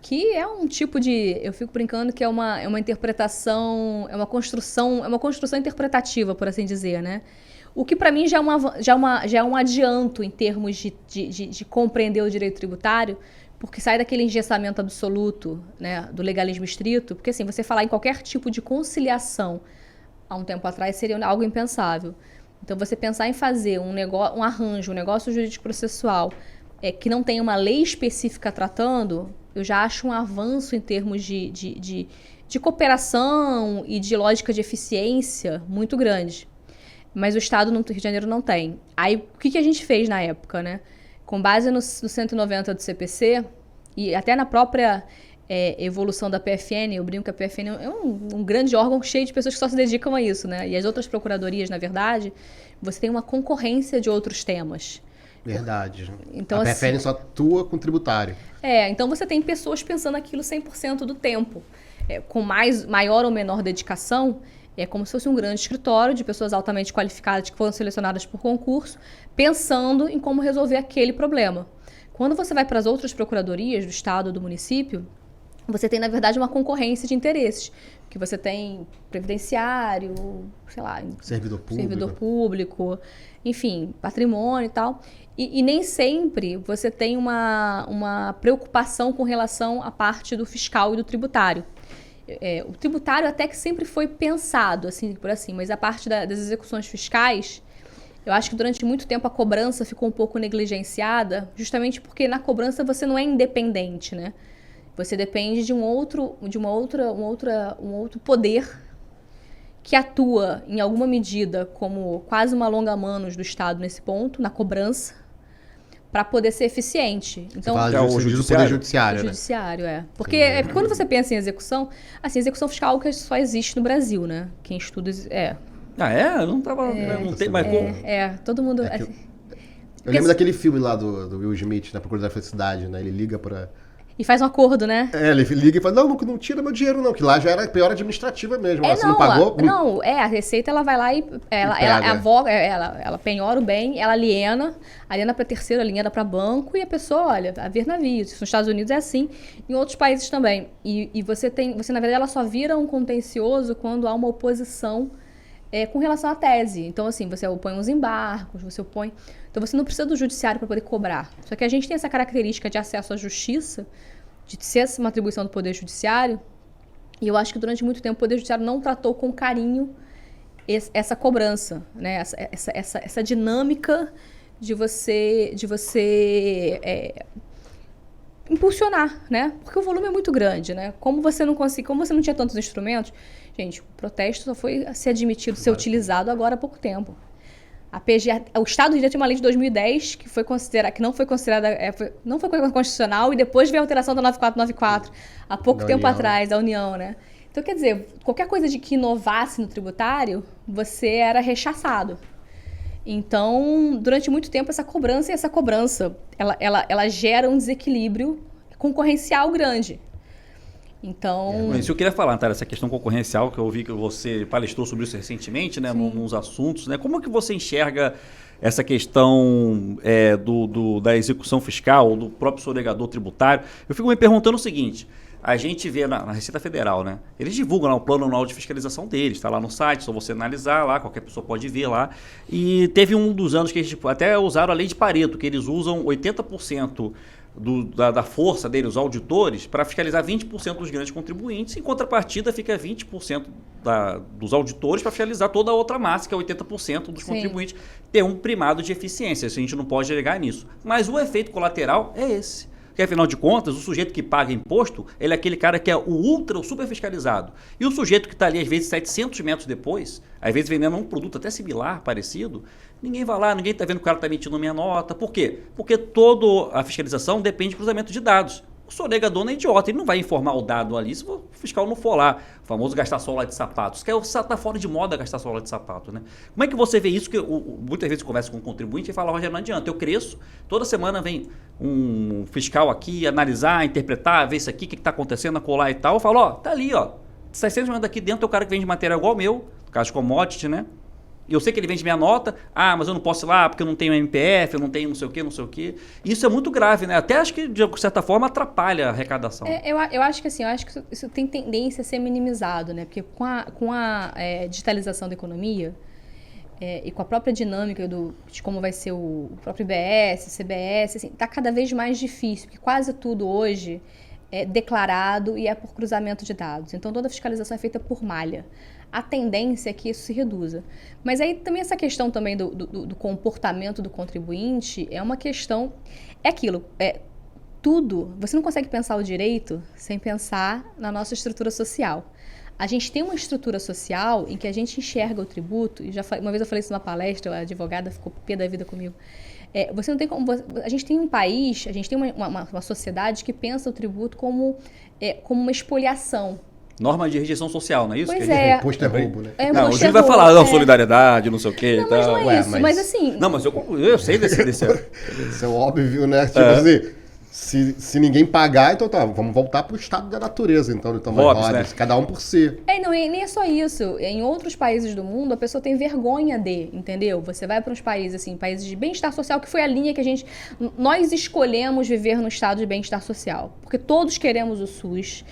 que é um tipo de... Eu fico brincando que é uma interpretação, é uma construção interpretativa, por assim dizer, né? O que, para mim, já é um adianto em termos de compreender o direito tributário, porque sai daquele engessamento absoluto, né, do legalismo estrito, porque, assim, você falar em qualquer tipo de conciliação há um tempo atrás seria algo impensável. Então, você pensar em fazer um arranjo, um negócio jurídico-processual que não tem uma lei específica tratando, eu já acho um avanço em termos de cooperação e de lógica de eficiência muito grande. Mas o Estado no Rio de Janeiro não tem. Aí, o que a gente fez na época, né? Com base no 190 do CPC e até na própria evolução da PFN, eu brinco que a PFN é um grande órgão cheio de pessoas que só se dedicam a isso, né? E as outras procuradorias, na verdade, você tem uma concorrência de outros temas. Verdade. Então, a PFN só atua com tributário. Então você tem pessoas pensando aquilo 100% do tempo. Com maior ou menor dedicação, é como se fosse um grande escritório de pessoas altamente qualificadas que foram selecionadas por concurso, pensando em como resolver aquele problema. Quando você vai para as outras procuradorias do Estado ou do município, você tem, na verdade, uma concorrência de interesses. Que você tem previdenciário, sei lá... Servidor público, enfim, patrimônio e tal. E nem sempre você tem uma preocupação com relação à parte do fiscal e do tributário. o tributário até que sempre foi pensado, assim, por assim, mas a parte das execuções fiscais, eu acho que durante muito tempo a cobrança ficou um pouco negligenciada, justamente porque na cobrança você não é independente, né? Você depende de um outro poder que atua em alguma medida como quase uma longa-manos do Estado nesse ponto, na cobrança, para poder ser eficiente. Então, você fala do Poder Judiciário, o né? Judiciário, é. Porque quando você pensa em execução, assim, execução fiscal é algo que só existe no Brasil, né? Quem estuda... Ah, é? Eu não tava... não tem mais como. Todo mundo... Eu lembro daquele filme lá do Will Smith, Na Procura da Felicidade, né? Ele liga pra... E faz um acordo, né? Ele liga e fala, não tira meu dinheiro não, que lá já era pior administrativa mesmo. Você não pagou... a Receita ela vai lá e ela penhora o bem, ela aliena para terceiro, aliena para banco, e a pessoa, olha, a ver navios. Isso nos Estados Unidos é assim, em outros países também. E você na verdade, ela só vira um contencioso quando há uma oposição com relação à tese. Então, assim, você opõe uns embargos, então você não precisa do judiciário para poder cobrar. Só que a gente tem essa característica de acesso à justiça, de ser uma atribuição do Poder Judiciário, e eu acho que durante muito tempo o Poder Judiciário não tratou com carinho essa cobrança, né? Essa dinâmica de você impulsionar, né? Porque o volume é muito grande, né? Como você não tinha tantos instrumentos, gente, o protesto só foi ser admitido, ser utilizado agora há pouco tempo. O Estado de Direito tem uma lei de 2010 que não foi constitucional, e depois veio a alteração da 9494, há pouco tempo atrás, da União, né? Então, quer dizer, qualquer coisa que inovasse no tributário, você era rechaçado. Então, durante muito tempo, essa cobrança ela gera um desequilíbrio concorrencial grande. Então... Isso eu queria falar, Natália, essa questão concorrencial, que eu vi que você palestrou sobre isso recentemente, né, nos assuntos, né? Como é que você enxerga essa questão da execução fiscal, do próprio sonegador tributário? Eu fico me perguntando o seguinte: a gente vê na Receita Federal, né? Eles divulgam lá o plano anual de fiscalização deles, está lá no site, só você analisar lá, qualquer pessoa pode ver lá. E teve um dos anos que eles até usaram a lei de Pareto, que eles usam 80% da força deles, os auditores, para fiscalizar 20% dos grandes contribuintes. Em contrapartida, fica 20% dos auditores para fiscalizar toda a outra massa, que é 80% dos contribuintes. Ter um primado de eficiência, isso a gente não pode alegar nisso. Mas o efeito colateral é esse. Porque, afinal de contas, o sujeito que paga imposto, ele é aquele cara que é o super fiscalizado. E o sujeito que está ali, às vezes, 700 metros depois, às vezes vendendo um produto até similar, parecido, ninguém vai lá, ninguém está vendo que o cara está mentindo minha nota. Por quê? Porque toda a fiscalização depende de cruzamento de dados. O sonegador não é idiota, ele não vai informar o dado ali se o fiscal não for lá. O famoso gastar sola de sapatos, que está fora de moda gastar sola de sapato, né? Como é que você vê isso? Que muitas vezes eu converso com um contribuinte e falo, Rogério, não adianta, eu cresço, toda semana vem um fiscal aqui analisar, interpretar, ver isso aqui, o que está acontecendo, colar e tal. Eu falo, tá ali, 600 metros daqui dentro é o cara que vende material igual o meu, no caso de commodity, né? Eu sei que ele vende minha nota, mas eu não posso ir lá porque eu não tenho MPF, eu não tenho não sei o quê. Isso é muito grave, né? Até acho que, de certa forma, atrapalha a arrecadação. Eu acho que isso tem tendência a ser minimizado, né? Porque com a digitalização da economia e com a própria dinâmica de como vai ser o próprio IBS, CBS, assim, tá cada vez mais difícil, porque quase tudo hoje é declarado e é por cruzamento de dados. Então, toda a fiscalização é feita por malha. A tendência é que isso se reduza. Mas aí também essa questão também do comportamento do contribuinte é uma questão... É aquilo, tudo... Você não consegue pensar o direito sem pensar na nossa estrutura social. A gente tem uma estrutura social em que a gente enxerga o tributo, e uma vez eu falei isso numa palestra, a advogada ficou pé da vida comigo. Você não tem como... A gente tem um país, a gente tem uma sociedade que pensa o tributo como uma expoliação. Norma de rejeição social, não é isso? Pois Imposto é roubo, né? Não, o Júlio vai falar, solidariedade, não sei o quê. Não, mas não é isso, mas assim... Não, mas eu sei desse... Isso é óbvio, né? Tipo assim, se ninguém pagar, então tá, vamos voltar pro estado da natureza, então Hobbes, né? Cada um por si. Nem é só isso. Em outros países do mundo, a pessoa tem vergonha entendeu? Você vai para uns países, assim, países de bem-estar social, que foi a linha que nós escolhemos viver no estado de bem-estar social. Porque todos queremos o SUS.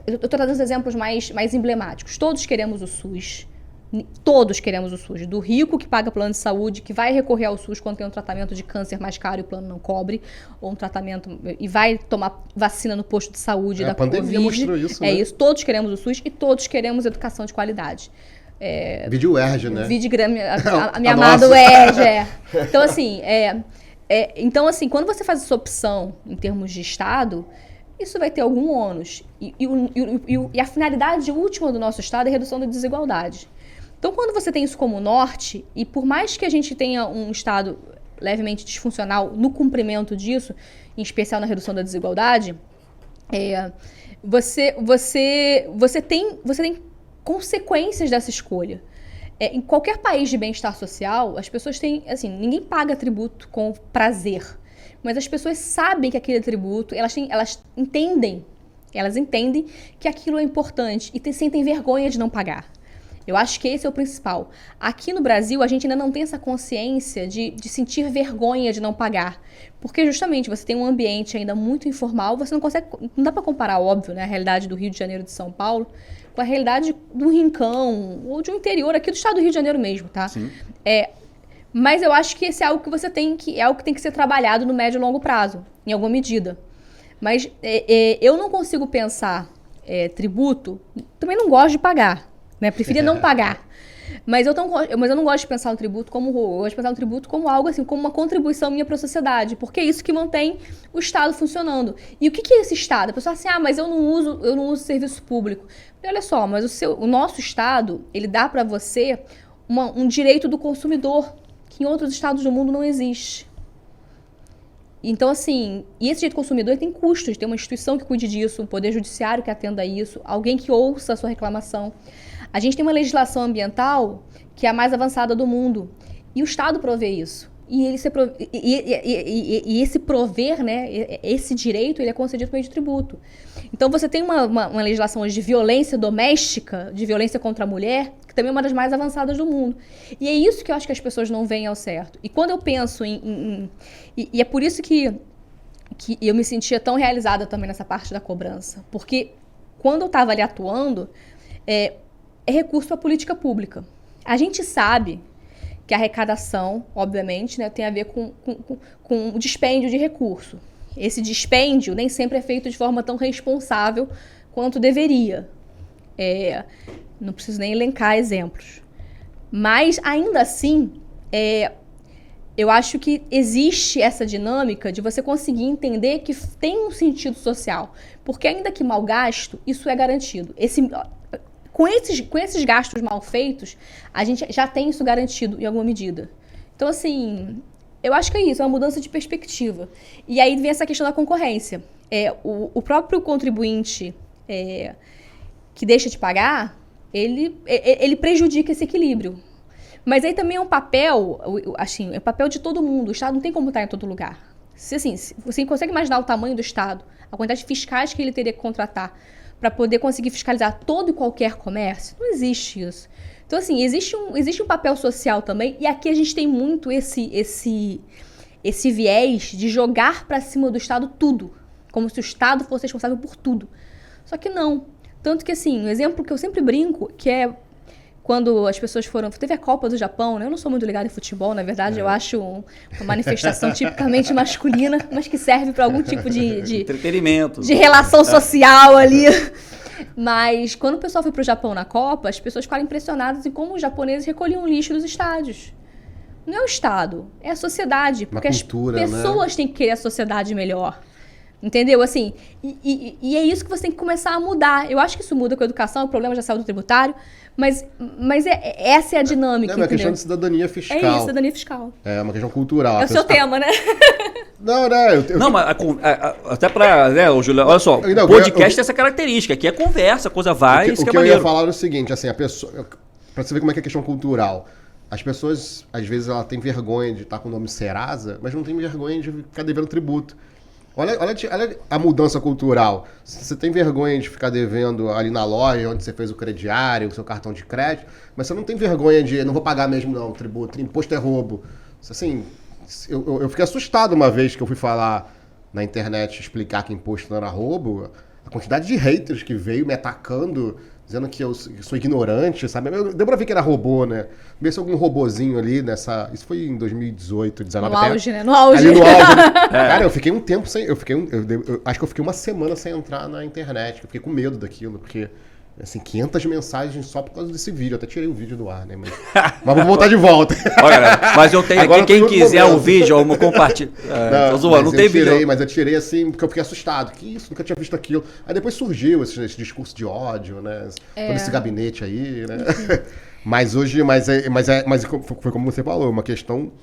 Eu tô trazendo os exemplos mais emblemáticos. Todos queremos o SUS. Todos queremos o SUS. Do rico que paga plano de saúde, que vai recorrer ao SUS quando tem um tratamento de câncer mais caro e o plano não cobre, ou um tratamento e vai tomar vacina no posto de saúde da Covid. A pandemia mostrou isso, né? É isso. Todos queremos o SUS e todos queremos educação de qualidade. Vídeo UERJ, né? A minha amada UERJ, Então, assim, quando você faz essa opção em termos de Estado, isso vai ter algum ônus. E a finalidade última do nosso Estado é a redução da desigualdade. Então, quando você tem isso como norte, e por mais que a gente tenha um Estado levemente disfuncional no cumprimento disso, em especial na redução da desigualdade, você tem consequências dessa escolha. Em qualquer país de bem-estar social, as pessoas têm, assim, ninguém paga tributo com prazer, mas as pessoas sabem que aquele tributo, elas entendem que aquilo é importante e sentem vergonha de não pagar. Eu acho que esse é o principal. Aqui no Brasil, a gente ainda não tem essa consciência de sentir vergonha de não pagar. Porque justamente você tem um ambiente ainda muito informal, você não consegue. Não dá para comparar, óbvio, né, a realidade do Rio de Janeiro e de São Paulo com a realidade do Rincão ou de um interior aqui do estado do Rio de Janeiro mesmo, tá? Sim. Mas eu acho que esse é algo que você tem que. É algo que tem que ser trabalhado no médio e longo prazo, em alguma medida. Mas eu não consigo pensar tributo, também não gosto de pagar. Né? Preferia não pagar. Mas eu não gosto de pensar o tributo como eu gosto de pensar o tributo como algo assim, como uma contribuição minha para a sociedade, porque é isso que mantém o Estado funcionando. E o que é esse Estado? A pessoa fala assim, mas eu não uso serviço público. E olha só, mas o nosso Estado, ele dá para você um direito do consumidor, que em outros estados do mundo não existe. Então, assim, e esse direito do consumidor tem custos, tem uma instituição que cuide disso, um poder judiciário que atenda a isso, alguém que ouça a sua reclamação. A gente tem uma legislação ambiental que é a mais avançada do mundo. E o Estado provê isso. E esse prover, né, esse direito, ele é concedido por meio de tributo. Então, você tem uma legislação hoje de violência doméstica, de violência contra a mulher, que também é uma das mais avançadas do mundo. E é isso que eu acho que as pessoas não veem ao certo. E quando eu penso e é por isso que eu me sentia tão realizada também nessa parte da cobrança. Porque quando eu estava ali atuando, é recurso para a política pública. A gente sabe que a arrecadação, obviamente, né, tem a ver com o dispêndio de recurso. Esse dispêndio nem sempre é feito de forma tão responsável quanto deveria. Não preciso nem elencar exemplos. Mas, ainda assim, eu acho que existe essa dinâmica de você conseguir entender que tem um sentido social. Porque, ainda que mal gasto, isso é garantido. Com esses gastos mal feitos, a gente já tem isso garantido em alguma medida. Então, assim, eu acho que é isso, é uma mudança de perspectiva. E aí vem essa questão da concorrência. O próprio contribuinte que deixa de pagar, ele prejudica esse equilíbrio. Mas aí também é um papel, assim, é o papel de todo mundo. O Estado não tem como estar em todo lugar. Se você consegue imaginar o tamanho do Estado, a quantidade de fiscais que ele teria que contratar para poder conseguir fiscalizar todo e qualquer comércio, não existe isso. Então, assim, existe um papel social também, e aqui a gente tem muito esse viés de jogar para cima do Estado tudo, como se o Estado fosse responsável por tudo. Só que não. Tanto que, assim, um exemplo que eu sempre brinco, que é quando as pessoas teve a Copa do Japão, né? Eu não sou muito ligada em futebol, na verdade, eu acho uma manifestação tipicamente masculina, mas que serve para algum tipo de entretenimento, de relação social ali. Mas quando o pessoal foi pro Japão na Copa, as pessoas ficaram impressionadas em como os japoneses recolhiam lixo dos estádios. Não é o Estado, é a sociedade, porque cultura, as pessoas, né, têm que querer a sociedade melhor. Entendeu? Assim, e é isso que você tem que começar a mudar. Eu acho que isso muda com a educação, o problema já saiu do tributário, mas essa é a dinâmica. É uma questão de cidadania fiscal. É isso, cidadania fiscal. É uma questão cultural. É o seu tema, né? Não, né? Não, mas até pra, né, Júlio, olha só, o podcast tem essa característica, aqui é conversa, a coisa vai, o que eu ia falar é o seguinte, assim, a pessoa, pra você ver como é que é a questão cultural, as pessoas, às vezes, ela tem vergonha de estar com o nome Serasa, mas não tem vergonha de ficar devendo tributo. Olha a mudança cultural. Você tem vergonha de ficar devendo ali na loja onde você fez o crediário, o seu cartão de crédito, mas você não tem vergonha de não vou pagar mesmo não, tributo, imposto é roubo. Assim, eu fiquei assustado uma vez que eu fui falar na internet, explicar que imposto não era roubo, a quantidade de haters que veio me atacando, dizendo que eu sou ignorante, sabe? Deu pra ver que era robô, né? Ver se algum robozinho ali nessa... Isso foi em 2018, 2019. No auge, né? No auge. Ali no auge. Cara, eu fiquei um tempo sem... Eu acho que eu fiquei uma semana sem entrar na internet. Eu fiquei com medo daquilo, porque... Assim, 500 mensagens só por causa desse vídeo. Eu até tirei o vídeo do ar, né? Mas vou voltar de volta. Olha, mas eu tenho aqui, quem quiser o vídeo, eu compartilho. Tô zoando, não tem vídeo. Mas eu tirei assim, porque eu fiquei assustado. Que isso, nunca tinha visto aquilo. Aí depois surgiu esse discurso de ódio, né? Todo esse gabinete aí, né? Mas hoje, mas foi como você falou, uma questão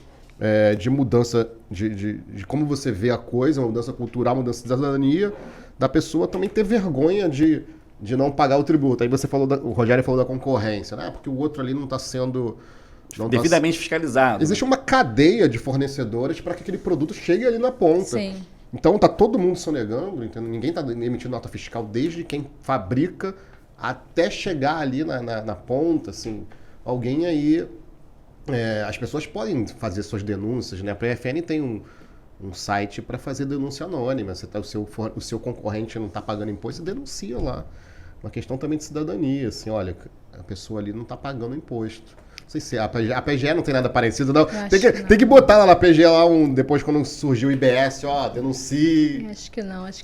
de mudança, de como você vê a coisa, uma mudança cultural, uma mudança de cidadania, da pessoa também ter vergonha de não pagar o tributo. Aí você falou, o Rogério falou da concorrência, né? Porque o outro ali não está sendo... devidamente fiscalizado. Existe uma cadeia de fornecedores para que aquele produto chegue ali na ponta. Sim. Então tá todo mundo sonegando, entendeu? Ninguém está emitindo nota fiscal desde quem fabrica até chegar ali na ponta, assim. Alguém aí... as pessoas podem fazer suas denúncias, né? A PFN tem um site para fazer denúncia anônima. Você tá, o seu concorrente não está pagando imposto, você denuncia lá. Uma questão também de cidadania, assim, olha, a pessoa ali não está pagando imposto. Não sei se a PGE não tem nada parecido, não. Tem que botar lá na PGE, depois quando surgiu o IBS, denuncie. Acho que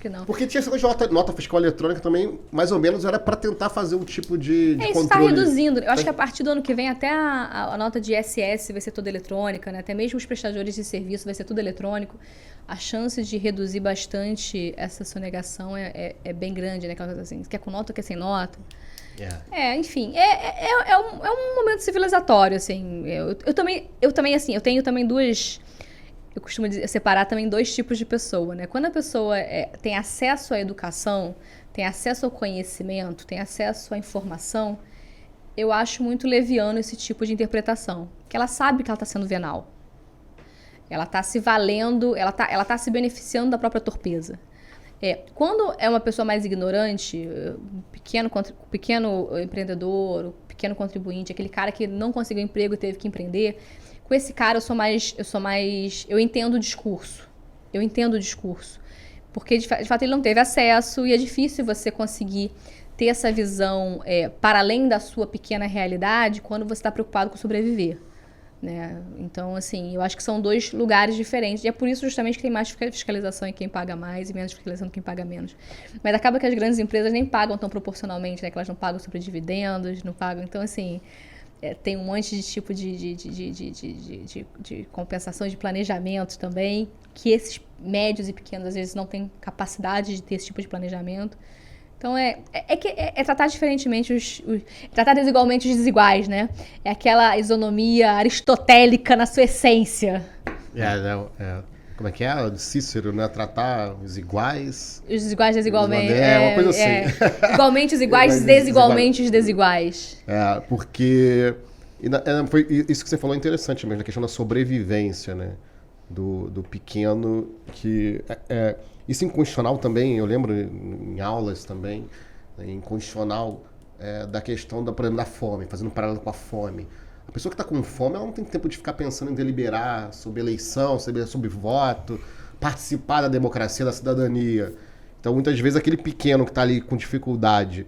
não. Porque tinha essa coisa de nota fiscal eletrônica também, mais ou menos, era para tentar fazer um tipo de isso controle. Está reduzindo. Eu acho que a partir do ano que vem até a nota de ISS vai ser toda eletrônica, né? Até mesmo os prestadores de serviço vai ser tudo eletrônico. A chance de reduzir bastante essa sonegação é bem grande, né? Aquela coisa assim, quer com nota ou quer sem nota. Enfim, é um momento civilizatório, assim. Eu também, assim, eu tenho também duas... Eu costumo separar também dois tipos de pessoa, né? Quando a pessoa tem acesso à educação, tem acesso ao conhecimento, tem acesso à informação, eu acho muito leviano esse tipo de interpretação. Que ela sabe que ela está sendo venal. Ela está se valendo, ela tá se beneficiando da própria torpeza. Quando é uma pessoa mais ignorante, pequeno empreendedor, o pequeno contribuinte, aquele cara que não conseguiu emprego e teve que empreender, com esse cara eu entendo o discurso. Porque de fato ele não teve acesso e é difícil você conseguir ter essa visão para além da sua pequena realidade quando você está preocupado com sobreviver. Né? Então, assim, eu acho que são dois lugares diferentes. E é por isso justamente que tem mais fiscalização em quem paga mais e menos fiscalização em quem paga menos. Mas acaba que as grandes empresas nem pagam tão proporcionalmente, né? Que elas não pagam sobre dividendos, não pagam. Então, assim, tem um monte de tipo de compensação, de planejamento também, que esses médios e pequenos, às vezes, não têm capacidade de ter esse tipo de planejamento. Então, é tratar diferentemente tratar desigualmente os desiguais, né? É aquela isonomia aristotélica na sua essência. Como é que é? O Cícero, né? Tratar os iguais... Os desiguais desigualmente. Uma coisa assim. Igualmente os iguais, desigualmente os desiguais. Porque... foi isso que você falou é interessante mesmo, a questão da sobrevivência, né? Do pequeno que... Isso inconstitucional também, eu lembro em aulas também, né, inconstitucional, da questão por exemplo, da fome, fazendo um paralelo com a fome. A pessoa que está com fome, ela não tem tempo de ficar pensando em deliberar sobre eleição, sobre voto, participar da democracia, da cidadania. Então, muitas vezes, aquele pequeno que está ali com dificuldade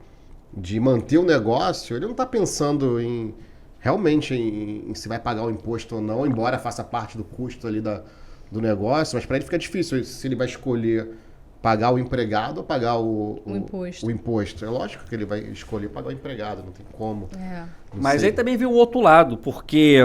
de manter o negócio, ele não está pensando realmente em se vai pagar o imposto ou não, embora faça parte do custo ali do negócio, mas para ele fica difícil se ele vai escolher pagar o empregado ou pagar o imposto. É lógico que ele vai escolher pagar o empregado, não tem como. Mas aí também vem o outro lado, porque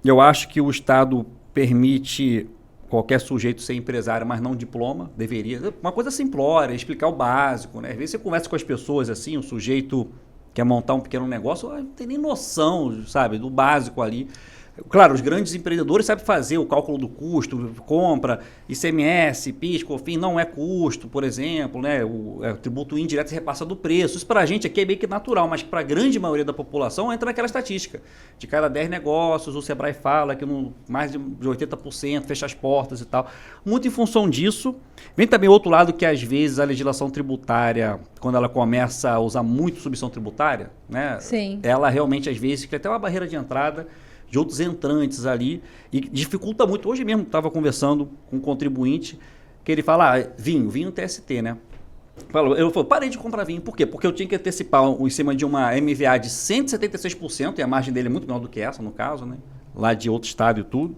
eu acho que o Estado permite qualquer sujeito ser empresário, mas não diploma, deveria. Uma coisa simplória, explicar o básico, né? Às vezes você conversa com as pessoas assim, o sujeito quer montar um pequeno negócio, não tem nem noção, sabe, do básico ali. Claro, os grandes empreendedores sabem fazer o cálculo do custo, compra, ICMS, PIS, COFINS, não é custo, por exemplo, né? O tributo indireto se repassa do preço. Isso para a gente aqui é meio que natural, mas para a grande maioria da população entra naquela estatística. De cada 10 negócios, o Sebrae fala que mais de 80% fecha as portas e tal. Muito em função disso. Vem também o outro lado que às vezes a legislação tributária, quando ela começa a usar muito submissão tributária, né? Sim. Ela realmente às vezes cria até uma barreira de entrada de outros entrantes ali, e dificulta muito. Hoje mesmo estava conversando com um contribuinte, que ele fala, vinho TST, né? Eu parei de comprar vinho. Por quê? Porque eu tinha que antecipar em cima de uma MVA de 176%, e a margem dele é muito menor do que essa, no caso, né? Lá de outro estado e tudo.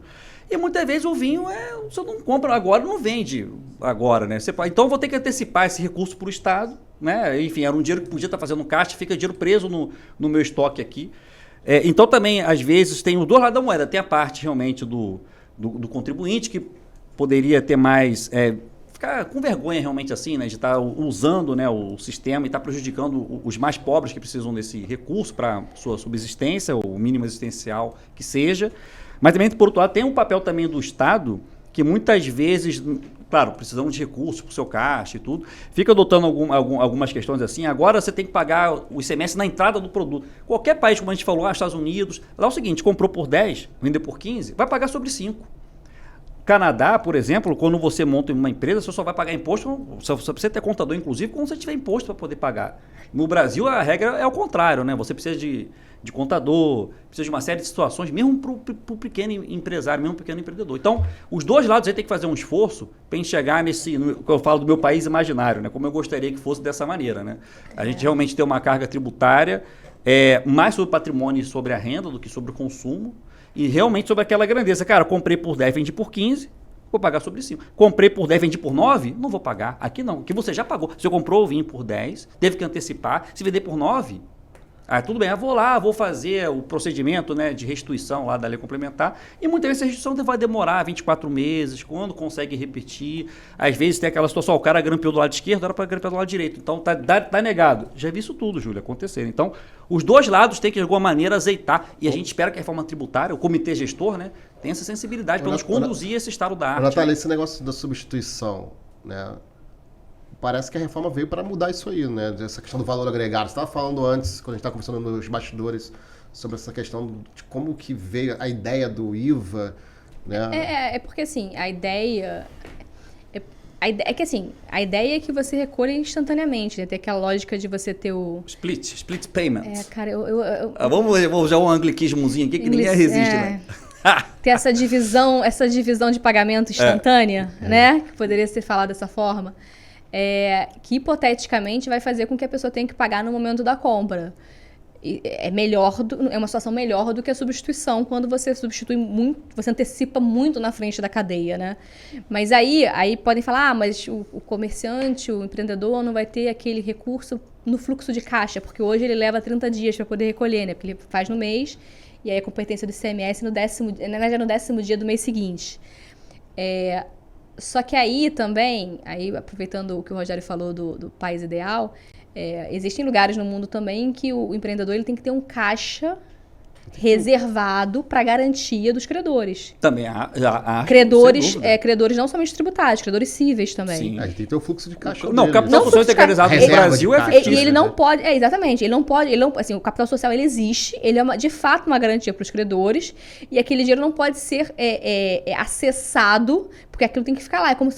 E muitas vezes o vinho, você não compra agora, não vende agora, né? Então eu vou ter que antecipar esse recurso para o estado, né? Enfim, era um dinheiro que podia estar fazendo caixa, fica dinheiro preso no meu estoque aqui. Então também, às vezes, tem os dois lados da moeda. Tem a parte realmente do contribuinte, que poderia ter mais... ficar com vergonha realmente assim, né, de estar usando, né, o sistema e estar prejudicando os mais pobres que precisam desse recurso para sua subsistência, ou o mínimo existencial que seja. Mas também, por outro lado, tem um papel também do Estado, que muitas vezes, claro, precisamos de recursos para o seu caixa e tudo, fica adotando algumas questões assim. Agora você tem que pagar o ICMS na entrada do produto. Qualquer país, como a gente falou, Estados Unidos, lá é o seguinte, comprou por 10, vendeu por 15, vai pagar sobre 5. Canadá, por exemplo, quando você monta uma empresa, você só vai pagar imposto, você precisa ter contador, inclusive, quando você tiver imposto para poder pagar. No Brasil, a regra é o contrário, né? Você precisa de contador, precisa de uma série de situações, mesmo para o pequeno empresário, mesmo para o pequeno empreendedor. Então, os dois lados aí tem que fazer um esforço para a gente chegar eu falo do meu país imaginário, né? Como eu gostaria que fosse dessa maneira, né? A gente realmente ter uma carga tributária mais sobre o patrimônio e sobre a renda do que sobre o consumo, e realmente sobre aquela grandeza. Cara, comprei por 10, vendi por 15, vou pagar sobre 5. Comprei por 10, vendi por 9, não vou pagar. Aqui não, que você já pagou. Você comprou o vinho por 10, teve que antecipar. Se vender por 9, tudo bem, vou fazer o procedimento, né, de restituição lá da lei complementar. E muitas vezes a restituição vai demorar 24 meses, quando consegue repetir. Às vezes tem aquela situação, o cara grampeou do lado esquerdo, era para grampear do lado direito. Então tá negado. Já vi isso tudo, Júlia, acontecer. Então, os dois lados têm que, de alguma maneira, azeitar. E a gente espera que a reforma tributária, o comitê gestor, né, tenha essa sensibilidade para nos conduzir esse estado da arte. Natália, esse negócio da substituição, né? Parece que a reforma veio para mudar isso aí, né? Essa questão do valor agregado. Você estava falando antes, quando a gente estava conversando nos bastidores, sobre essa questão de como que veio a ideia do IVA, né? Porque, assim, a ideia é que você recolhe instantaneamente, né? Tem aquela lógica de você ter o... Split payment. Cara, vamos usar um anglicismozinho aqui que ninguém resiste, né? Ter essa divisão de pagamento instantânea, né? Que poderia ser falado dessa forma. Que hipoteticamente vai fazer com que a pessoa tenha que pagar no momento da compra. É uma situação melhor do que a substituição, quando você substitui muito, você antecipa muito na frente da cadeia, né? Mas aí podem falar, mas o comerciante, o empreendedor não vai ter aquele recurso no fluxo de caixa, porque hoje ele leva 30 dias para poder recolher, né? Porque ele faz no mês, e aí a competência do ICMS no 10º dia do mês seguinte. Só que aí também, aproveitando o que o Rogério falou do país ideal, existem lugares no mundo também que o empreendedor ele tem que ter um caixa reservado para garantia dos credores. Também credores não somente tributários, credores cíveis também. Sim. Tem que ter o fluxo de caixa. Não, o capital social integralizado no Brasil é fictício. E ele não pode, exatamente, assim, o capital social ele existe, ele é de fato uma garantia para os credores, e aquele dinheiro não pode ser acessado, porque aquilo tem que ficar lá. Como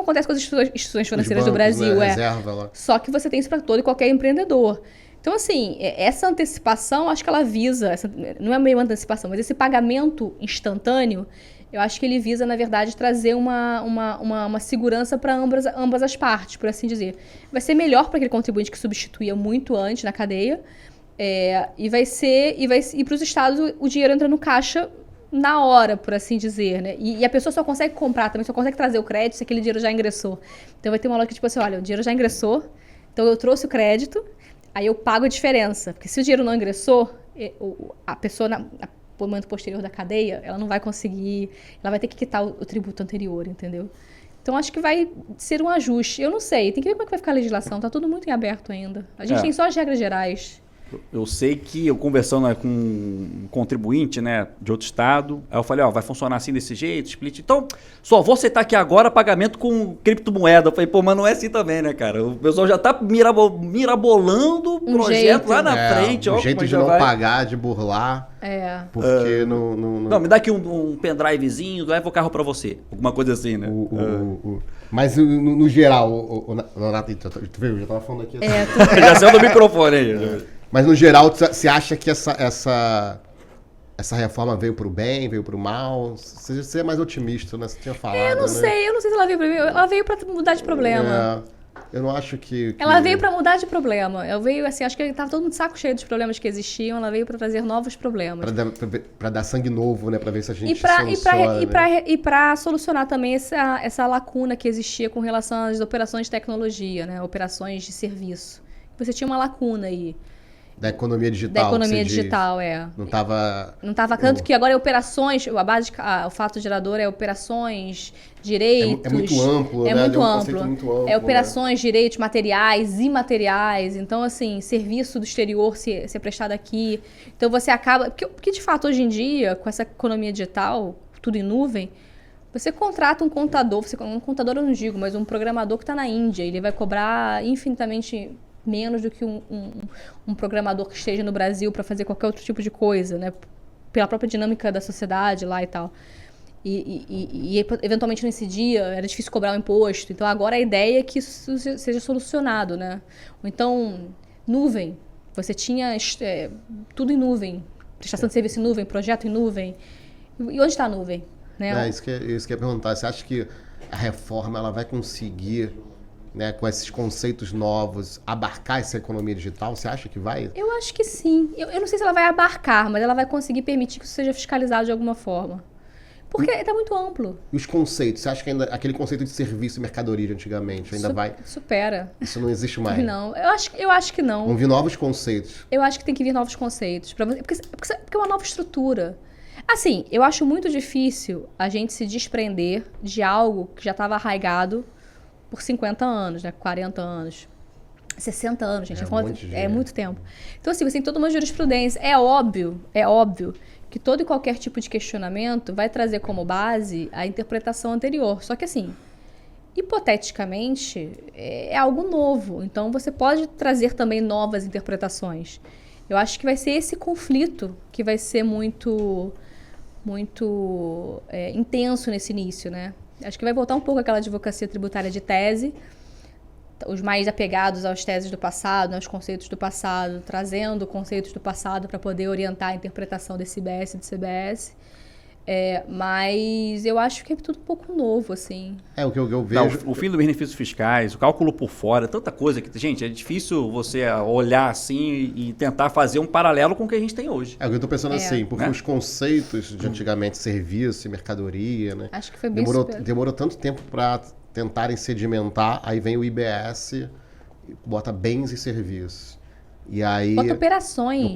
acontece com as instituições financeiras do Brasil. Né? Reserva lá. Só que você tem isso para todo e qualquer empreendedor. Então, assim, essa antecipação, acho que ela visa, não é meio antecipação, mas esse pagamento instantâneo, eu acho que ele visa, na verdade, trazer uma segurança para ambas as partes, por assim dizer. Vai ser melhor para aquele contribuinte que substituía muito antes na cadeia, e para os estados o dinheiro entra no caixa na hora, por assim dizer, né? E a pessoa só consegue comprar também, só consegue trazer o crédito se aquele dinheiro já ingressou. Então vai ter uma lógica tipo assim, olha, o dinheiro já ingressou, então eu trouxe o crédito, aí eu pago a diferença. Porque se o dinheiro não ingressou, a pessoa, no momento posterior da cadeia, ela não vai conseguir... Ela vai ter que quitar o tributo anterior, entendeu? Então, acho que vai ser um ajuste. Eu não sei, tem que ver como é que vai ficar a legislação. Tá tudo muito em aberto ainda. A gente tem só as regras gerais. Eu sei que eu conversando com um contribuinte, né, de outro estado, aí eu falei, vai funcionar assim desse jeito, split. Então, só vou aceitar aqui agora pagamento com criptomoeda. Eu falei, mas não é assim também, né, cara? O pessoal já tá mirabolando o projeto lá na frente. Um jeito de não pagar, de burlar. Porque não, me dá aqui um pendrivezinho, leva o carro pra você. Alguma coisa assim, né? Mas no geral, tu viu? Eu já tava falando aqui. Já saiu do microfone aí. Mas no geral, você acha que essa essa reforma veio para o bem, veio para o mal? Você é mais otimista, né? Você tinha falado, eu não sei se ela veio para mim. Ela veio para mudar de problema. Eu não acho que... Ela veio para mudar de problema. Eu veio assim, acho que ele tava todo mundo de saco cheio dos problemas que existiam. Ela veio para trazer novos problemas. Para dar sangue novo, né? Para ver se a gente E para solucionar também essa lacuna que existia com relação às operações de tecnologia, né? Operações de serviço. Você tinha uma lacuna aí. Da economia digital. Da economia digital, Não estava... Não estava tanto que agora é operações, o fato gerador é operações, direitos... É muito amplo, né? Muito um amplo. Muito amplo. É operações, direitos, materiais, imateriais. Então, assim, serviço do exterior ser prestado aqui. Então, você acaba... Porque, de fato, hoje em dia, com essa economia digital, tudo em nuvem, você contrata um contador, um contador eu não digo, mas um programador que está na Índia. Ele vai cobrar infinitamente... menos do que um programador que esteja no Brasil para fazer qualquer outro tipo de coisa, né? Pela própria dinâmica da sociedade lá e tal. E eventualmente nesse dia era difícil cobrar o imposto. Então agora a ideia é que isso seja solucionado, né? Ou então, nuvem. Você tinha tudo em nuvem. Prestação de serviço em nuvem, projeto em nuvem. E onde está a nuvem? Né? Isso que eu ia perguntar. Você acha que a reforma ela vai conseguir... né, com esses conceitos novos, abarcar essa economia digital? Você acha que vai? Eu acho que sim. Eu não sei se ela vai abarcar, mas ela vai conseguir permitir que isso seja fiscalizado de alguma forma. Porque está muito amplo. E os conceitos? Você acha que ainda aquele conceito de serviço e mercadoria de antigamente ainda vai... Supera. Isso não existe mais? Não, eu acho que não. Vão vir novos conceitos. Eu acho que tem que vir novos conceitos. Porque é uma nova estrutura. Assim, eu acho muito difícil a gente se desprender de algo que já estava arraigado por 50 anos, né? 40 anos, 60 anos, gente. É muito tempo. Então, assim, você tem toda uma jurisprudência. É óbvio que todo e qualquer tipo de questionamento vai trazer como base a interpretação anterior. Só que, assim, hipoteticamente, é algo novo. Então, você pode trazer também novas interpretações. Eu acho que vai ser esse conflito que vai ser muito intenso nesse início, né? Acho que vai voltar um pouco aquela advocacia tributária de tese, os mais apegados às teses do passado, aos conceitos do passado, trazendo conceitos do passado para poder orientar a interpretação desse IBS e do CBS. Mas eu acho que é tudo um pouco novo, assim. O que eu vejo... O fim dos benefícios fiscais, o cálculo por fora, tanta coisa que... Gente, é difícil você olhar assim e tentar fazer um paralelo com o que a gente tem hoje. O que eu estou pensando assim, porque os conceitos de antigamente, serviço e mercadoria, né? Acho que foi bem demorou tanto tempo para tentarem sedimentar, aí vem o IBS e bota bens e serviços. E aí... Bota operações.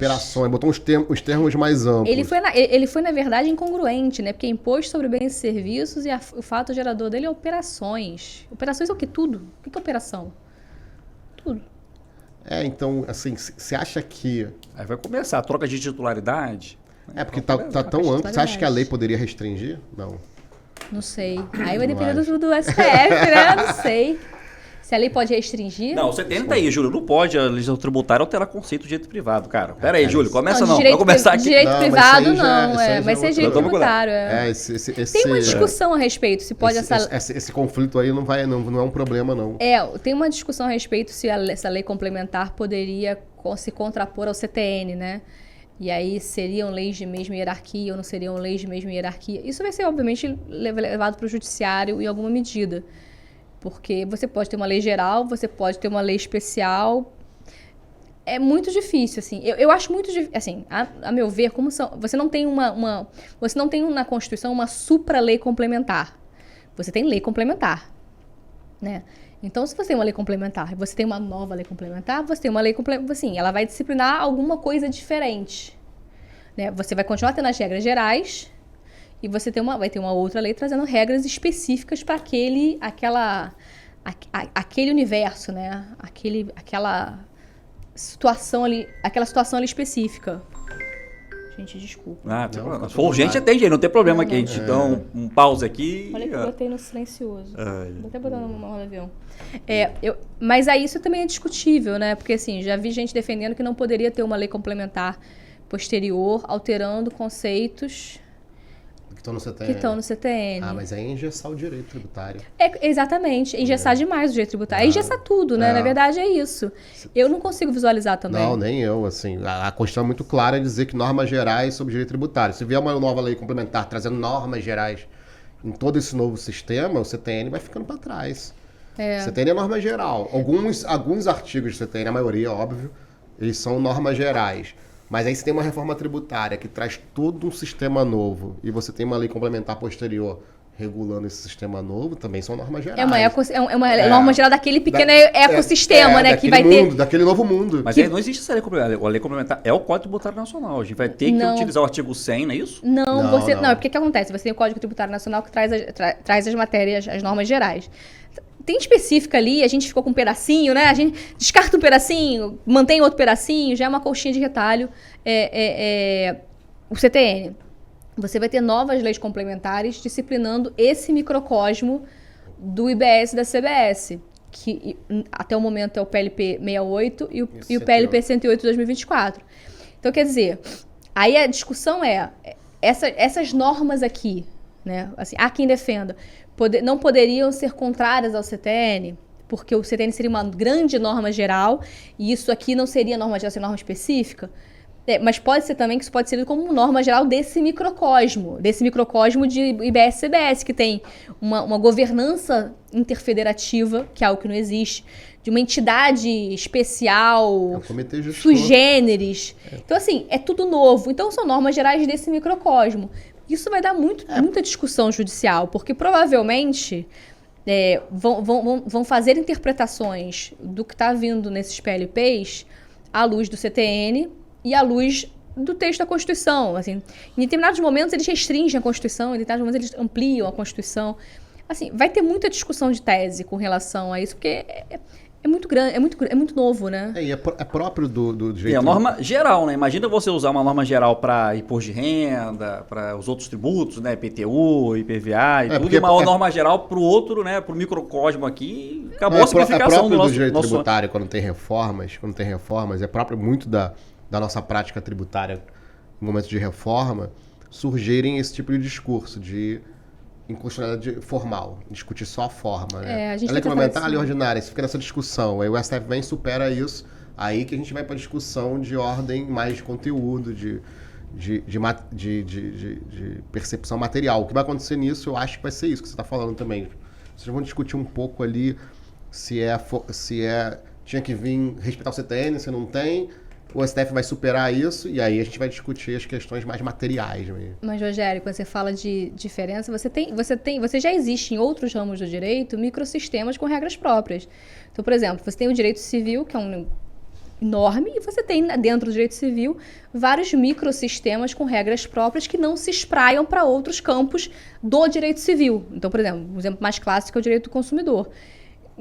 Botou os termos mais amplos. Ele foi, na verdade, incongruente, né? Porque imposto sobre bens e serviços e o fato gerador dele é operações. Operações é o quê? Tudo. O que é operação? Tudo. Então, assim, você acha que... Aí vai começar a troca de titularidade. Porque tá tão amplo. Você acha que a lei poderia restringir? Não sei. Aí vai depender do STF, né? Não sei. Se a lei pode restringir... Não, você tenta aí, Júlio. Não pode a legislação tributária alterar conceito de direito privado, cara. Pera aí, Júlio. Começa não. Vai começar aqui. Direito privado não, vai ser direito tributário. Tem uma discussão a respeito se pode... Esse conflito aí não é um problema, não. Tem uma discussão a respeito se essa lei complementar poderia se contrapor ao CTN, né? E aí seriam leis de mesma hierarquia ou não seriam leis de mesma hierarquia. Isso vai ser, obviamente, levado para o judiciário em alguma medida. Porque você pode ter uma lei geral, você pode ter uma lei especial. É muito difícil, assim. Eu acho muito difícil, assim, a meu ver, você não tem você não tem na Constituição uma supra-lei complementar. Você tem lei complementar, né? Então, se você tem uma lei complementar e você tem uma nova lei complementar, você tem uma lei complementar, assim, ela vai disciplinar alguma coisa diferente, né? Você vai continuar tendo as regras gerais e você vai ter uma outra lei trazendo regras específicas para aquele universo, né? Aquela situação ali específica. Gente, desculpa. Se for urgente, atende aí, não tem problema aqui. A gente dá um pause aqui. Olha que eu botei no silencioso. Vou até botar no modo avião. Mas aí isso também é discutível, né? Porque assim, já vi gente defendendo que não poderia ter uma lei complementar posterior, alterando conceitos Que estão no CTN. Que estão no CTN. Ah, mas é engessar o direito tributário. Exatamente, engessar demais o direito tributário. É engessar tudo, né? Na verdade é isso. Eu não consigo visualizar também. Não, nem eu, assim. A Constituição é muito clara em dizer que normas gerais sobre direito tributário. Se vier uma nova lei complementar trazendo normas gerais em todo esse novo sistema, o CTN vai ficando para trás. CTN é norma geral. Alguns artigos do CTN, a maioria, óbvio, eles são normas gerais. Mas aí você tem uma reforma tributária que traz todo um sistema novo e você tem uma lei complementar posterior regulando esse sistema novo, também são normas gerais. É uma norma geral daquele pequeno ecossistema, né? Que vai ter... Daquele novo mundo. Mas aí não existe essa lei complementar. A lei complementar é o Código Tributário Nacional. A gente vai ter que utilizar o artigo 100, não é isso? Não, porque o que acontece? Você tem o Código Tributário Nacional que traz as matérias, as normas gerais. Tem específica ali, a gente ficou com um pedacinho, né? A gente descarta um pedacinho, mantém outro pedacinho, já é uma colchinha de retalho. O CTN. Você vai ter novas leis complementares disciplinando esse microcosmo do IBS e da CBS, que até o momento é o PLP 68 e o PLP 108 de 2024. Então, quer dizer, aí a discussão essas normas aqui, né? Assim, há quem defenda, não poderiam ser contrárias ao CTN, porque o CTN seria uma grande norma geral e isso aqui não seria norma geral, seria norma específica. Mas pode ser também que isso pode ser como norma geral desse microcosmo de IBS-CBS, que tem uma governança interfederativa, que é algo que não existe, de uma entidade especial, sui generis. Então, assim, é tudo novo. Então, são normas gerais desse microcosmo. Isso vai dar muita discussão judicial, porque provavelmente vão fazer interpretações do que está vindo nesses PLPs à luz do CTN e à luz do texto da Constituição. Assim, em determinados momentos eles restringem a Constituição, em determinados momentos eles ampliam a Constituição. Assim, vai ter muita discussão de tese com relação a isso, porque é muito grande, é muito novo, né? E é próprio do direito. É a norma geral, né? Imagina você usar uma norma geral para imposto de renda, para os outros tributos, né? IPTU, IPVA e tudo, e uma norma geral para o outro, né? Para o microcosmo aqui, acabou a simplificação do nosso... É próprio do direito tributário, quando tem reformas, é próprio muito da nossa prática tributária no momento de reforma, surgirem esse tipo de discurso de inconstitucionalidade formal, discutir só a forma, né? A lei complementar, a lei ordinária, você fica nessa discussão, aí o STF vem e supera isso, aí que a gente vai para a discussão de ordem mais de conteúdo, de percepção material. O que vai acontecer nisso, eu acho que vai ser isso que você está falando também. Vocês vão discutir um pouco ali se tinha que vir respeitar o CTN, se não tem. O STF vai superar isso e aí a gente vai discutir as questões mais materiais mesmo. Mas, Rogério, quando você fala de diferença, você já existe em outros ramos do direito microsistemas com regras próprias. Então, por exemplo, você tem o direito civil, que é um enorme, e você tem dentro do direito civil vários microsistemas com regras próprias que não se espraiam para outros campos do direito civil. Então, por exemplo, um exemplo mais clássico é o direito do consumidor.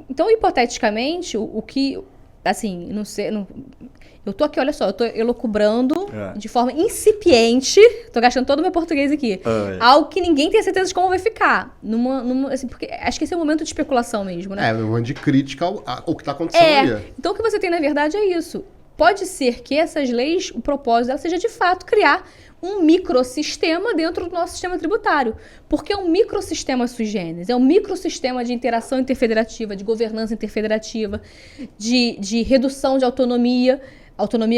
Então, hipoteticamente, o que... Assim, não sei... Eu tô aqui, olha só, eu tô elucubrando de forma incipiente, tô gastando todo o meu português aqui, algo que ninguém tem certeza de como vai ficar. Assim, porque acho que esse é um momento de especulação mesmo, né? Um momento de crítica ao que tá acontecendo ali. Então o que você tem, na verdade, é isso. Pode ser que essas leis, o propósito delas seja, de fato, criar um microsistema dentro do nosso sistema tributário. Porque é um microsistema sui generis, é um microsistema de interação interfederativa, de governança interfederativa, de redução de autonomia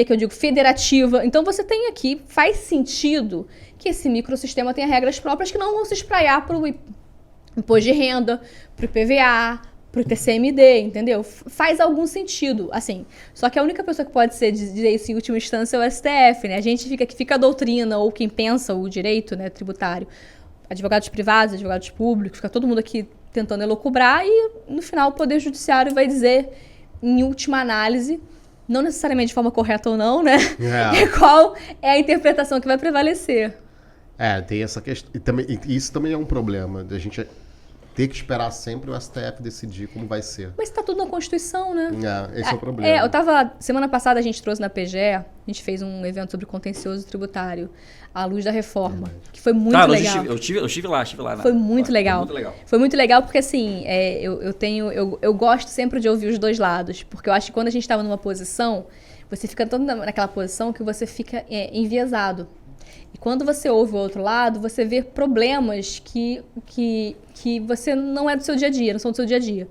que eu digo federativa. Então você tem aqui, faz sentido que esse microsistema tenha regras próprias que não vão se espraiar para o imposto de renda, para o IPVA, para o TCMD, entendeu? Faz algum sentido, assim. Só que a única pessoa que pode dizer isso em última instância é o STF, né? A gente fica a doutrina, ou quem pensa o direito, né, tributário, advogados privados, advogados públicos, fica todo mundo aqui tentando elocubrar e no final o Poder Judiciário vai dizer, em última análise, não necessariamente de forma correta ou não, né? Qual é a interpretação que vai prevalecer. Tem essa questão. E isso também é um problema, da gente ter que esperar sempre o STF decidir como vai ser. Mas está tudo na Constituição, né? Esse é o problema. Semana passada a gente trouxe na PGE, a gente fez um evento sobre contencioso tributário, à luz da reforma, que foi muito legal. Eu estive lá. Foi muito legal. Foi muito legal porque, assim, eu gosto sempre de ouvir os dois lados, porque eu acho que quando a gente estava numa posição, você fica tanto naquela posição que você fica enviesado. E quando você ouve o outro lado, você vê problemas que você não é do seu dia a dia, não são do seu dia a dia.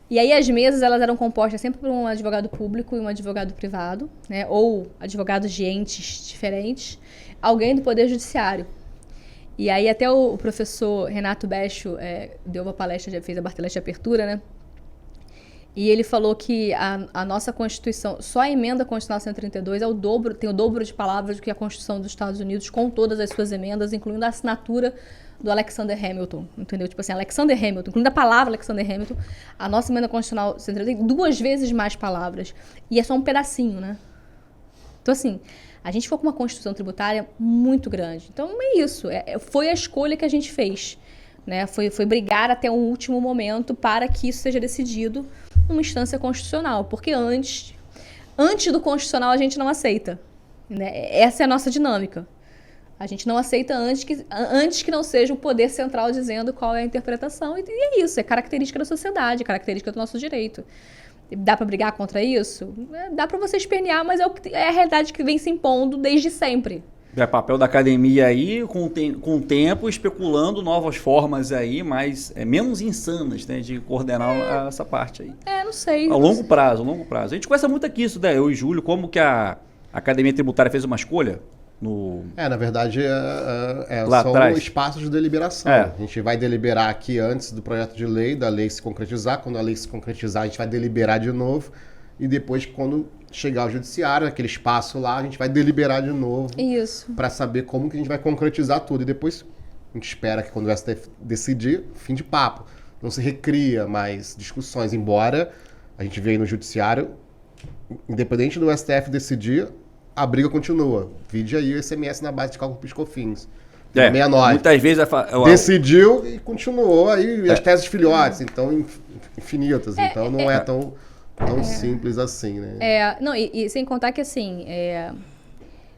E aí as mesas, elas eram compostas sempre por um advogado público e um advogado privado, né? Ou advogados de entes diferentes, alguém do Poder Judiciário. E aí até o professor Renato Becho deu uma palestra, fez a Barthelete de abertura, né? E ele falou que a nossa Constituição, só a emenda constitucional 132 tem o dobro de palavras do que a Constituição dos Estados Unidos, com todas as suas emendas, incluindo a assinatura do Alexander Hamilton, entendeu? Tipo assim, Alexander Hamilton, incluindo a palavra Alexander Hamilton, a nossa emenda constitucional 132 tem 2 vezes mais palavras. E é só um pedacinho, né? Então, assim, a gente ficou com uma Constituição tributária muito grande. Então, é isso. Foi a escolha que a gente fez. Né? Foi brigar até o último momento para que isso seja decidido numa instância constitucional. Porque antes do constitucional a gente não aceita. Né? Essa é a nossa dinâmica. A gente não aceita antes que não seja o poder central dizendo qual é a interpretação. E é isso, é característica da sociedade, característica do nosso direito. Dá para brigar contra isso? Dá para você espernear, mas é a realidade que vem se impondo desde sempre. É papel da academia aí, com o tempo, especulando novas formas aí, mas menos insanas, né, de coordenar essa parte aí. Não sei. A longo prazo. A gente conversa muito aqui isso, né, eu e Júlio, como que a Academia Tributária fez uma escolha na verdade, lá são atrás. Espaços de deliberação. A gente vai deliberar aqui antes do projeto de lei, da lei se concretizar. Quando a lei se concretizar, a gente vai deliberar de novo. E depois, quando chegar ao judiciário, aquele espaço lá, a gente vai deliberar de novo. Isso. Para saber como que a gente vai concretizar tudo. E depois, a gente espera que quando o STF decidir, fim de papo. Não se recria mais discussões. Embora a gente veja no judiciário, independente do STF decidir, a briga continua. Vide aí o SMS na base de cálculo PIS/COFINS. 69. Muitas vezes decidiu e continuou aí as teses filhotes, então infinitas. Então não é tão simples assim, né? Não, e sem contar que assim,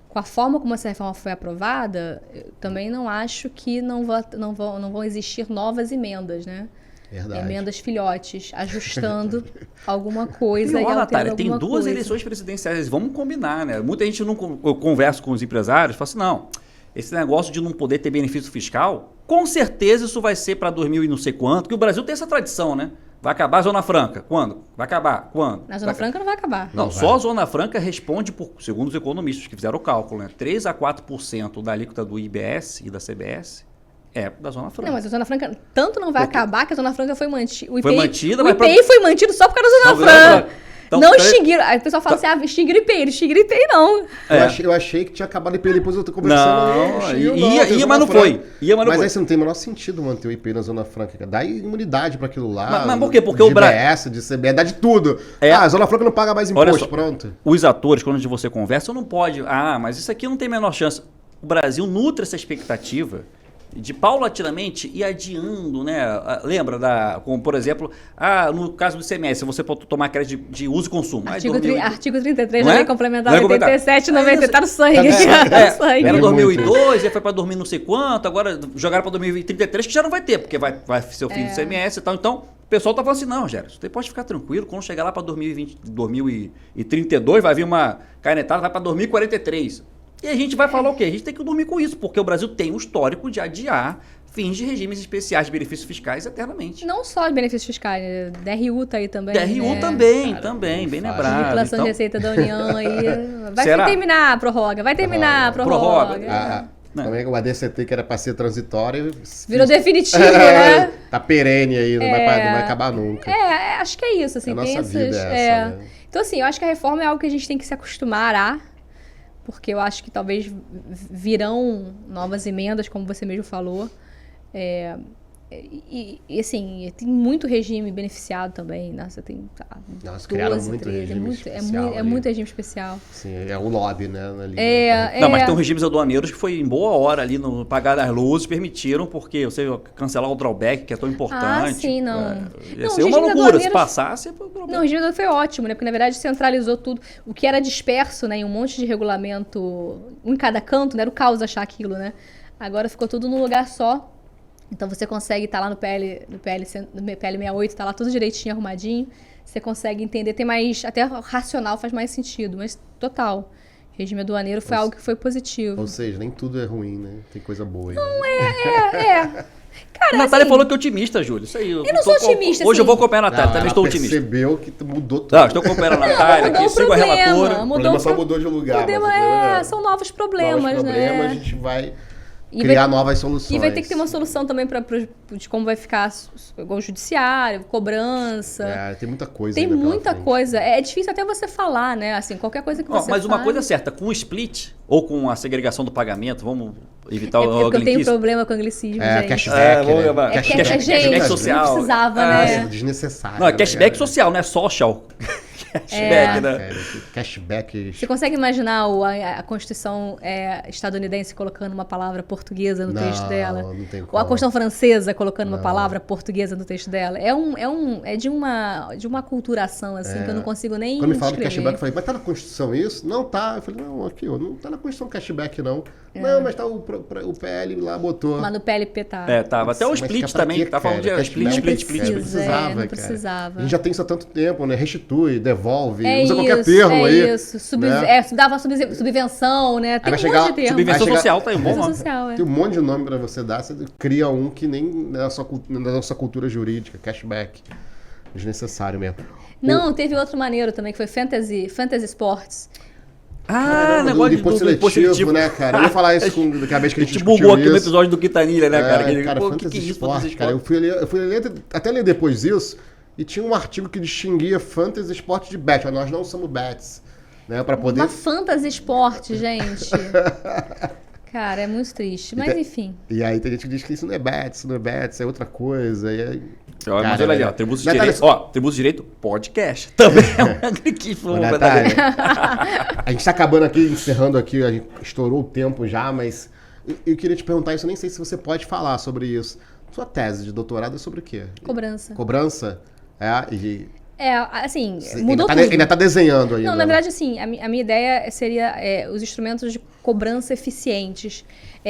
com a forma como essa reforma foi aprovada, eu também não acho que não vão existir novas emendas, né? Verdade. Emendas filhotes, ajustando alguma coisa e alterando Natália, tem 2 eleições presidenciais, vamos combinar, né? Muita gente eu converso com os empresários, fala assim, não, esse negócio de não poder ter benefício fiscal, com certeza isso vai ser para 2000 e não sei quanto, que o Brasil tem essa tradição, né? Vai acabar a Zona Franca. Quando? Vai acabar. Quando? Na Zona Franca não vai acabar. Não, só a Zona Franca responde, segundo os economistas que fizeram o cálculo, né? 3 a 4% da alíquota do IBS e da CBS da Zona Franca. Não, mas a Zona Franca tanto não vai acabar que a Zona Franca foi mantida. O IPI foi mantido só por causa da Zona Franca. Então, não extinguiram. Aí o pessoal fala assim, extinguiram o IPI. Não extinguiram o IPI, não. Eu achei que tinha acabado o IPI, depois eu tô conversando. Ia, mas não foi. Mas aí você não tem o menor sentido manter o IPI na Zona Franca. Dá imunidade para aquilo lá. Mas por quê? Porque o Brasil... De CBS, dá de tudo. A Zona Franca não paga mais imposto, pronto. Os atores, quando você conversa, não pode... mas isso aqui não tem a menor chance. O Brasil nutre essa expectativa de paulatinamente ir adiando, né? Lembra como por exemplo, no caso do ICMS, você pode tomar crédito de uso e consumo. Artigo 33 da Lei Complementar 87, 90, tá no sangue. Era 2002, aí foi para 2000 não sei quanto, agora jogaram para 2033, que já não vai ter, porque vai ser o fim do ICMS e tal. Então, o pessoal tá falando assim, não, Gério, você pode ficar tranquilo, quando chegar lá para 2032, vai vir uma canetada, vai para 2043. E a gente vai falar o quê? A gente tem que dormir com isso, porque o Brasil tem um histórico de adiar fins de regimes especiais de benefícios fiscais eternamente. Não só de benefícios fiscais, DRU tá aí também. DRU também, bem lembrado. Declaração de Receita da União aí. Vai terminar a prorroga, prorroga. Também o ADCT, que era para ser transitório... Virou definitivo, né? Tá perene aí, não vai acabar nunca. Acho que é isso. Assim, a nossa vida é essa, né? Então, assim, eu acho que a reforma é algo que a gente tem que se acostumar porque eu acho que talvez virão novas emendas, como você mesmo falou. E assim, tem muito regime beneficiado também. Nossa, criaram muito regime especial. É muito regime especial. Sim, é um lobby, né? Não, mas tem regimes aduaneiros que foi em boa hora ali no pagar das luzes, permitiram, porque você cancelar o drawback, que é tão importante. Sim, não. Ia ser uma loucura, se passasse... Não, o regime aduaneiro foi ótimo, né? Porque, na verdade, centralizou tudo. O que era disperso, né, em um monte de regulamento, um em cada canto, né? Era o caos achar aquilo, né? Agora ficou tudo num lugar só. Então você consegue estar lá no PL 68, tá lá tudo direitinho, arrumadinho. Você consegue entender, tem mais, até racional faz mais sentido, mas total. Regime aduaneiro foi algo que foi positivo. Ou seja, nem tudo é ruim, né? Tem coisa boa aí. Não, Cara, A Natália assim, falou que é otimista, Júlio. Isso aí. Eu não sou otimista, Hoje eu assim. vou acompanhar a Natália, também estou otimista. Percebeu que mudou tudo. Não, estou acompanhando a Natália aqui, sigo a relatora. O problema só mudou de lugar. São novos problemas, né? A gente vai criar novas soluções. E vai ter que ter uma solução também de como vai ficar o judiciário, cobrança. Tem muita coisa. Tem muita coisa. É difícil até você falar, né? Assim, qualquer coisa que você Mas uma fale. coisa é certa, com o split ou com a segregação do pagamento, vamos evitar o porque eu tenho anglicismo. problema com anglicismo, gente. Cashback, né? Cashback social. Não precisava, né? Desnecessário. Não, é cashback social, não é social. Cashback, né? Cashback. Você consegue imaginar a Constituição estadunidense colocando uma palavra portuguesa no texto dela? Não tem como. Ou a Constituição francesa colocando uma palavra portuguesa no texto dela? É de uma aculturação, assim, que eu não consigo nem Quando me falaram de descrever. cashback, eu falei, mas tá na Constituição isso? Não tá. Eu falei, não, aqui, ó, não tá na Constituição cashback, não. Não, mas tá o PL lá botou. Mas no PLP tá. Tava. Até o Mas split pra também, quê, tá falando de cara? split. Não precisava, não precisava. A gente já tem isso há tanto tempo, né? Restitui, devolve, É usa isso, qualquer termo aí. Isso. né? Dava subvenção, né? Tem vai um monte chegar- de termo. Subvenção chegar- social, tá aí um bom Subvenção nome. social, Tem um monte de nome pra você dar, você cria um que nem na nossa cultura jurídica, cashback. Desnecessário mesmo. Não, teve outro maneiro também, que foi Fantasy Sports. Negócio do imposto seletivo, né, cara? Eu ia falar isso com a vez que A a gente gente bugou aqui no isso. episódio do Quintanilha, né, cara? Pô, Fantasy que é isso, Sport, Fantasy cara. Sport? Eu fui ler, até ler depois disso, e tinha um artigo que distinguia Fantasy Sport de Bet. Nós não somos bets, né? Pra poder... Uma Fantasy Sport, gente. Cara, é muito triste. Mas enfim. E aí tem gente que diz que isso não é bets, é outra coisa. E aí... Mas olha ali, ó, Tributos de Natália, Direito. Ó, Tributos de Direito, podcast. Também é um anglicismo. Natália, a gente tá acabando aqui, encerrando aqui, a gente estourou o tempo já, mas eu queria te perguntar isso, eu nem sei se você pode falar sobre isso. Sua tese de doutorado é sobre o quê? Cobrança. Cobrança? Assim, mudou tudo. Ainda tá desenhando aí. Não, na verdade, assim, a minha ideia seria os instrumentos de cobrança eficientes.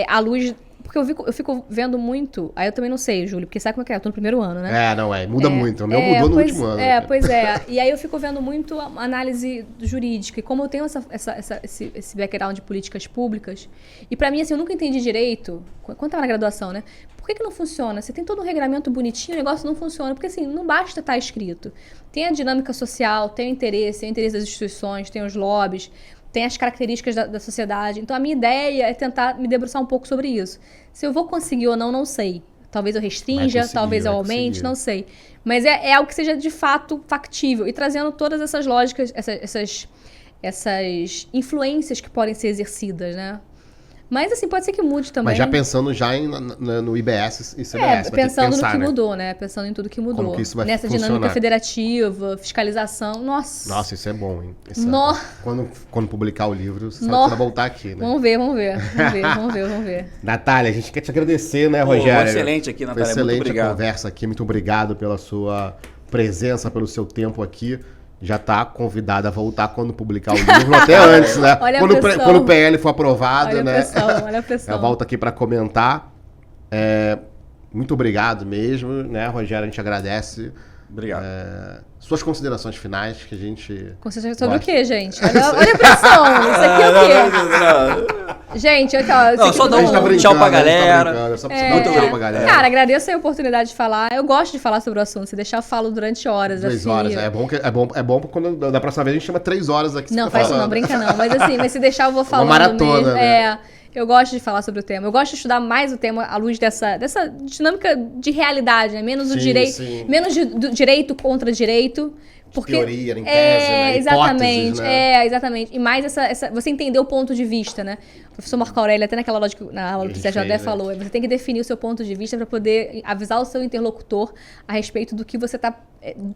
À luz... Porque eu fico vendo muito... Aí eu também não sei, Júlio, porque sabe como é que é? Eu tô no primeiro ano, né? Muda muito. O meu mudou no último ano. Pois é. E aí eu fico vendo muito a análise jurídica. E como eu tenho esse background de políticas públicas, e pra mim, assim, eu nunca entendi direito, quando tava na graduação, né? Por que não funciona? Você tem todo um regramento bonitinho, o negócio não funciona. Porque, assim, não basta estar escrito. Tem a dinâmica social, tem o interesse das instituições, tem os lobbies, tem as características da sociedade. Então, a minha ideia é tentar me debruçar um pouco sobre isso. Se eu vou conseguir ou não sei. Talvez eu restrinja, talvez eu aumente, não sei. Mas é algo que seja, de fato, factível. E trazendo todas essas lógicas, essas influências que podem ser exercidas, né? Mas, assim, pode ser que mude também. Mas já pensando no IBS e CBS. Pensando no que mudou, né? Pensando em tudo que mudou. Como que isso vai Nessa funcionar. dinâmica federativa, fiscalização. Nossa, isso é bom, hein? Quando publicar o livro, você sabe que vai voltar aqui, né? Vamos ver. Natália, a gente quer te agradecer, né, Rogério? Excelente aqui, Natália. Foi excelente muito obrigado. a conversa aqui. Muito obrigado pela sua presença, pelo seu tempo aqui. Já está convidada a voltar quando publicar o livro, até antes, né? Quando o PL for aprovado, né? Olha a pressão. Eu volto aqui para comentar. Muito obrigado mesmo, né, Rogério? A gente agradece. Obrigado. Suas considerações finais, que a gente... Considerações sobre o quê, gente? Olha a pressão. Isso aqui é o quê? Gente, só dá um tchau pra galera. Só pra dar um tchau pra galera. Cara, agradeço a oportunidade de falar. Eu gosto de falar sobre o assunto. Se deixar, eu falo durante horas. 2 horas. É bom quando da próxima vez a gente chama 3 horas aqui. Não, faz isso não, brinca não. Mas se deixar, eu vou falando uma maratona, mesmo. né? Eu gosto de falar sobre o tema. Eu gosto de estudar mais o tema à luz dessa dinâmica de realidade, né? Menos do direito, menos do direito contra direito. Porque, teoria, em tese, né? Exatamente, né? exatamente. E mais você entender o ponto de vista, né? O professor Marco Aurélio, até naquela lógica, na aula do Sérgio Adé, falou, você tem que definir o seu ponto de vista para poder avisar o seu interlocutor a respeito do que você está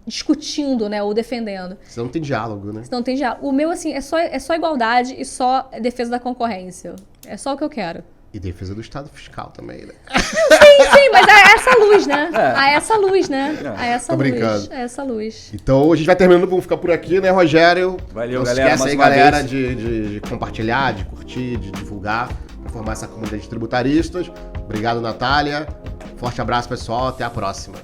discutindo, né? Ou defendendo. Você não tem diálogo, né? Você não tem diálogo. O meu, assim, é só igualdade e só defesa da concorrência. É só o que eu quero. E defesa do Estado fiscal também, né? Sim, mas é essa luz, né? É essa luz, né? É essa Tô luz. brincando. É essa luz. Então, a gente vai terminando, vamos ficar por aqui, né, Rogério? Valeu, não galera. Esquece aí, galera, de compartilhar, de curtir, de divulgar, para formar essa comunidade de tributaristas. Obrigado, Natália. Forte abraço, pessoal. Até a próxima.